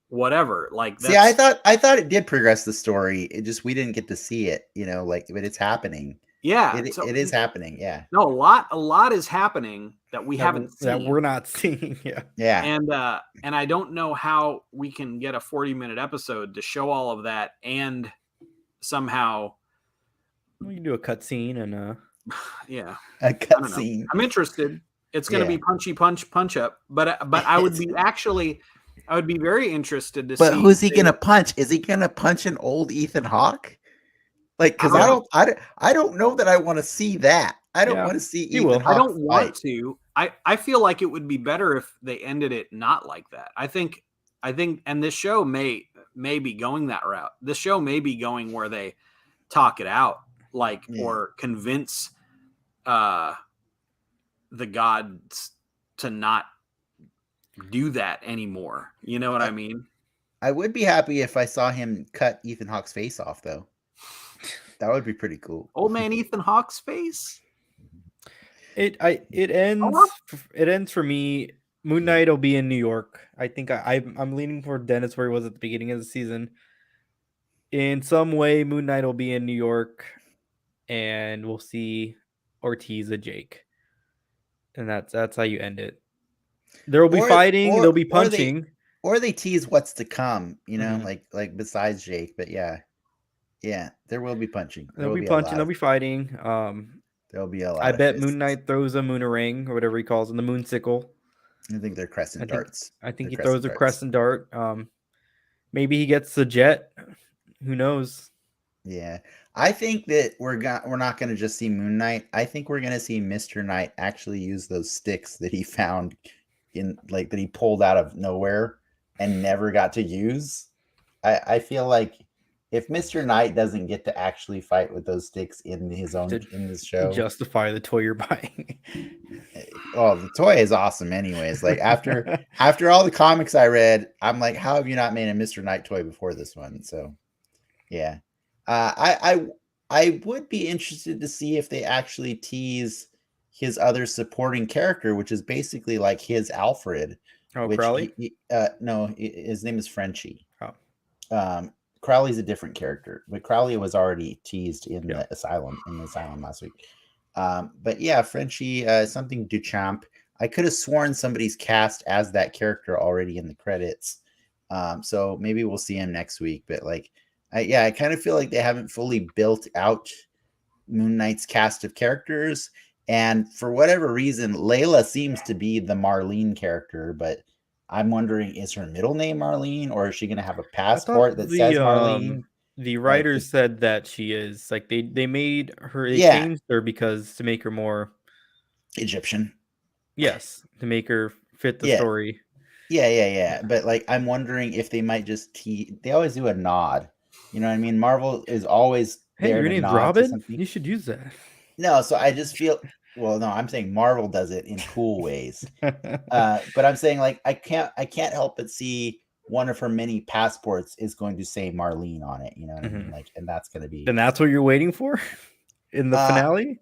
whatever. Like see, I thought it did progress the story. It just we didn't get to see it, but it's happening. Yeah, it is happening. Yeah, no, a lot is happening that we haven't seen. That we're not seeing. Yeah. And I don't know how we can get a 40-minute episode to show all of that, and somehow we can do a cutscene and a cutscene. I'm interested. It's going to be punchy punch up, but I would be very interested to see. But who's he going to punch? Is he going to punch an old Ethan Hawke? Like, because I don't know that I want to see that. I don't want to see Ethan Hawke. I don't want to. I feel like it would be better if they ended it not like that. I think, and this show may be going that route. This show may be going where they talk it out, like, or convince the gods to not do that anymore. You know what I mean? I would be happy if I saw him cut Ethan Hawke's face off, though. That would be pretty cool. Old man Ethan Hawke's face. It ends for me Moon Knight will be in New York. I think I'm leaning for Dennis where he was at the beginning of the season. In some way, Moon Knight will be in New York, and we'll see Ortiz and Jake, and that's how you end it. There will be fighting. There'll be punching, or they tease what's to come. You know, Mhm. like besides Jake, but yeah, there will be punching. There'll be punching. There'll be fighting. There'll be a lot. I of bet fists. Moon Knight throws a Moonerang or whatever he calls it, the moon sickle. I think they're crescent darts. I think he throws a crescent dart. Maybe he gets the jet. Who knows? Yeah, I think that we're not going to just see Moon Knight. I think we're going to see Mr. Knight actually use those sticks that he found that he pulled out of nowhere and never got to use. I feel like if Mr. Knight doesn't get to actually fight with those sticks in this show, justify the toy you're buying. Oh, the toy is awesome anyways. Like after all the comics I read, I'm like, how have you not made a Mr. Knight toy before this one? So yeah. I would be interested to see if they actually tease his other supporting character, which is basically like his Alfred. Oh, Crowley? No, his name is Frenchie. Oh. Crowley's a different character, but Crowley was already teased in the asylum last week. But yeah, Frenchie, something Duchamp. I could have sworn somebody's cast as that character already in the credits. So maybe we'll see him next week. But like, I kind of feel like they haven't fully built out Moon Knight's cast of characters. And for whatever reason, Layla seems to be the Marlene character, but I'm wondering, is her middle name Marlene, or is she going to have a passport that says Marlene? The writers said that she is like they made her. They changed her because to make her more Egyptian. Yes, to make her fit the story. Yeah. But like, I'm wondering if they might just they always do a nod. You know what I mean? Marvel is always hey, your name's Robin. You should use that. No, so I just feel. Well, no, I'm saying Marvel does it in cool ways. But I'm saying like I can't help but see one of her many passports is going to say Marlene on it. You know what I mean? Like, and that's going to be. And that's what you're waiting for in the finale.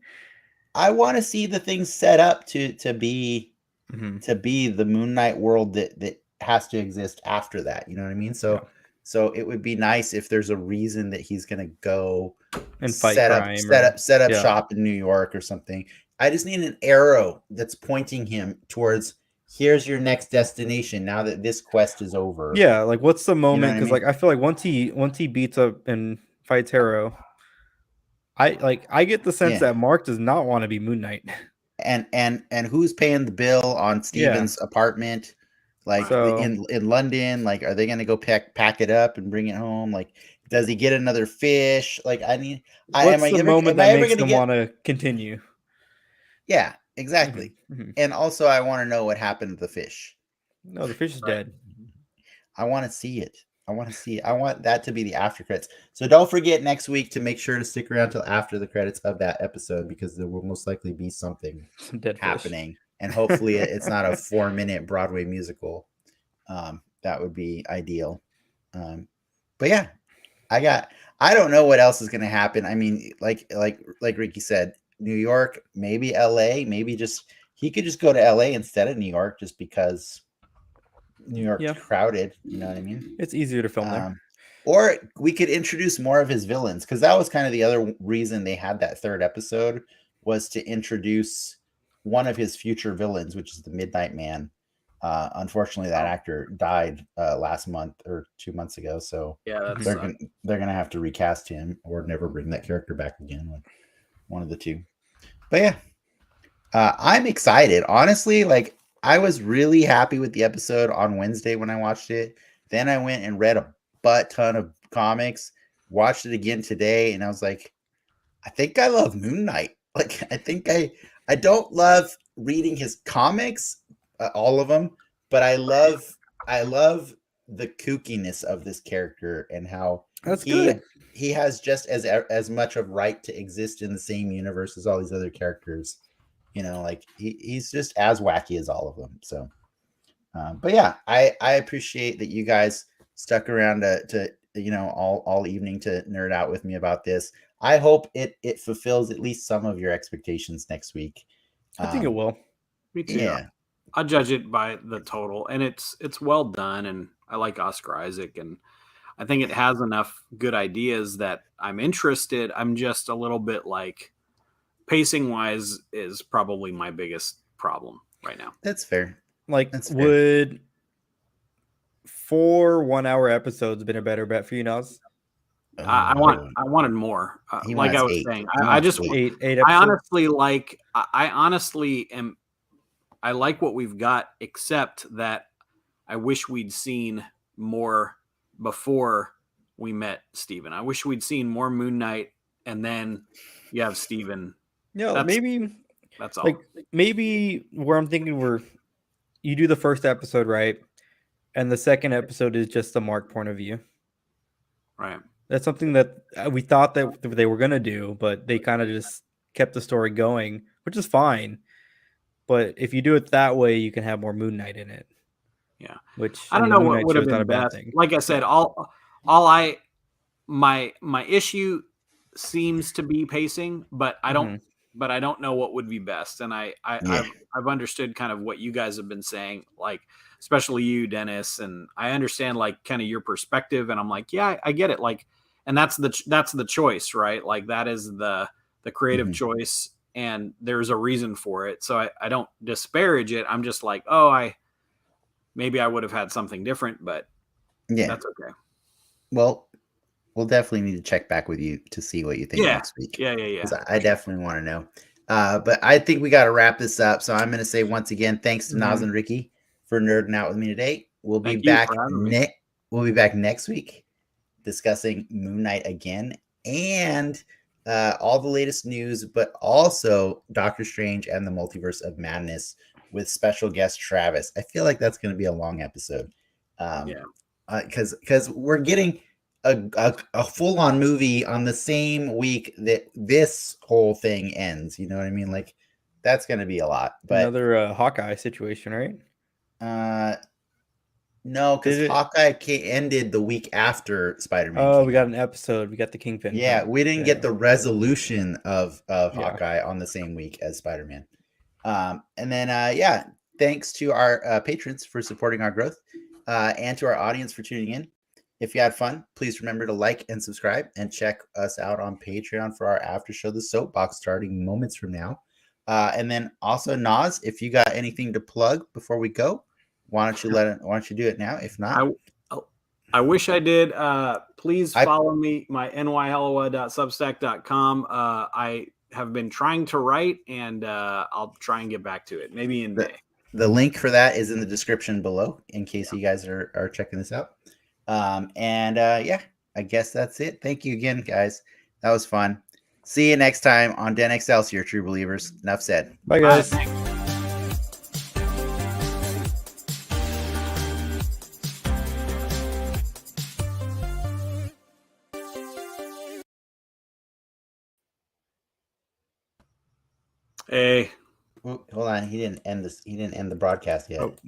I want to see the things set up to be the Moon Knight world that has to exist after that. You know what I mean? So it would be nice if there's a reason that he's going to go and fight set up shop in New York or something. I just need an arrow that's pointing him towards here's your next destination now that this quest is over. Yeah, like what's the moment? Because like I feel like once he beats up and fights Harrow, I get the sense that Mark does not want to be Moon Knight. And who's paying the bill on Steven's apartment? Like in London, like are they gonna go pack it up and bring it home? Like, does he get another fish? Like, what's the moment that makes them want to continue? Yeah, exactly. And also, I want to know what happened to the fish. No, the fish is dead. I want to see it. I want that to be the after credits. So don't forget next week to make sure to stick around till after the credits of that episode, because there will most likely be something happening. And hopefully it's not a 4-minute Broadway musical. That would be ideal. But yeah, I don't know what else is going to happen. I mean, like Ricky said, New York, maybe LA, he could just go to LA instead of New York just because New York's crowded. You know what I mean? It's easier to film there. Or we could introduce more of his villains, because that was kind of the other reason they had that third episode, was to introduce one of his future villains, which is the Midnight Man. Unfortunately, that actor died last month or 2 months ago, so they're gonna have to recast him or never bring that character back again. One of the two. But yeah, I'm excited. Honestly, like I was really happy with the episode on Wednesday when I watched it. Then I went and read a butt ton of comics, watched it again today, and I was like, I think I love Moon Knight. Like, I think I don't love reading his comics, all of them, but I love the kookiness of this character and how he has just as much of right to exist in the same universe as all these other characters. You know, like he's just as wacky as all of them. So, but yeah, I appreciate that you guys stuck around to all evening to nerd out with me about this. I hope it fulfills at least some of your expectations next week. I think it will. Me too. Yeah, I'll judge it by the total, and it's well done, and I like Oscar Isaac, and I think it has enough good ideas that I'm interested. I'm just a little bit like pacing wise is probably my biggest problem right now. That's fair. Like, That's fair. would 4 1-hour episodes been a better bet for you, Nas? I wanted more. He Like I wants was 8. saying, He I wants just 8. Eight I episodes. honestly like. I honestly am. I like what we've got, except that I wish we'd seen more before we met Steven. I wish we'd seen more Moon Knight, and then you have Steven. Yeah, maybe That's all. like maybe where I'm thinking where you do the first episode right, and the second episode is just the Mark point of view. Right. That's something that we thought that they were gonna do, but they kind of just kept the story going, which is fine. But if you do it that way, you can have more Moon Knight in it. Yeah. Which I don't know what would have been best. Like I said, my issue seems to be pacing, but I don't know what would be best. And I've understood kind of what you guys have been saying, like especially you, Dennis, and I understand like kind of your perspective, and I'm like, yeah, I get it. Like, and that's the choice, right? Like that is the creative choice, and there's a reason for it. So I don't disparage it. I'm just like, maybe I would have had something different, but that's okay. Well, we'll definitely need to check back with you to see what you think next week. Yeah. I definitely want to know. But I think we got to wrap this up. So I'm going to say once again, thanks to Nas and Ricky for nerding out with me today. We'll be back next week discussing Moon Knight again and all the latest news, but also Doctor Strange and the Multiverse of Madness with special guest Travis. I feel like that's going to be a long episode. Because we're getting a full-on movie on the same week that this whole thing ends. You know what I mean? Like that's going to be a lot. But another Hawkeye situation, right? No, because Hawkeye ended the week after Spider-Man. Oh, we got an episode. We got the Kingpin. Yeah, we didn't get the resolution of Hawkeye on the same week as Spider-Man. And then, thanks to our patrons for supporting our growth and to our audience for tuning in. If you had fun, please remember to like and subscribe and check us out on Patreon for our after show, The Soapbox, starting moments from now. And then also, Nas, if you got anything to plug before we go, why don't you do it now? If not, I wish I did. Please follow me, my nyhellowa.substack.com. I have been trying to write, and I'll try and get back to it, maybe in May. The link for that is in the description below, in case you guys are checking this out. I guess that's it. Thank you again, guys. That was fun. See you next time on Den Excelsior, True Believers. Enough said. Bye, guys. Hey. Hold on. He didn't end the broadcast yet. Oh.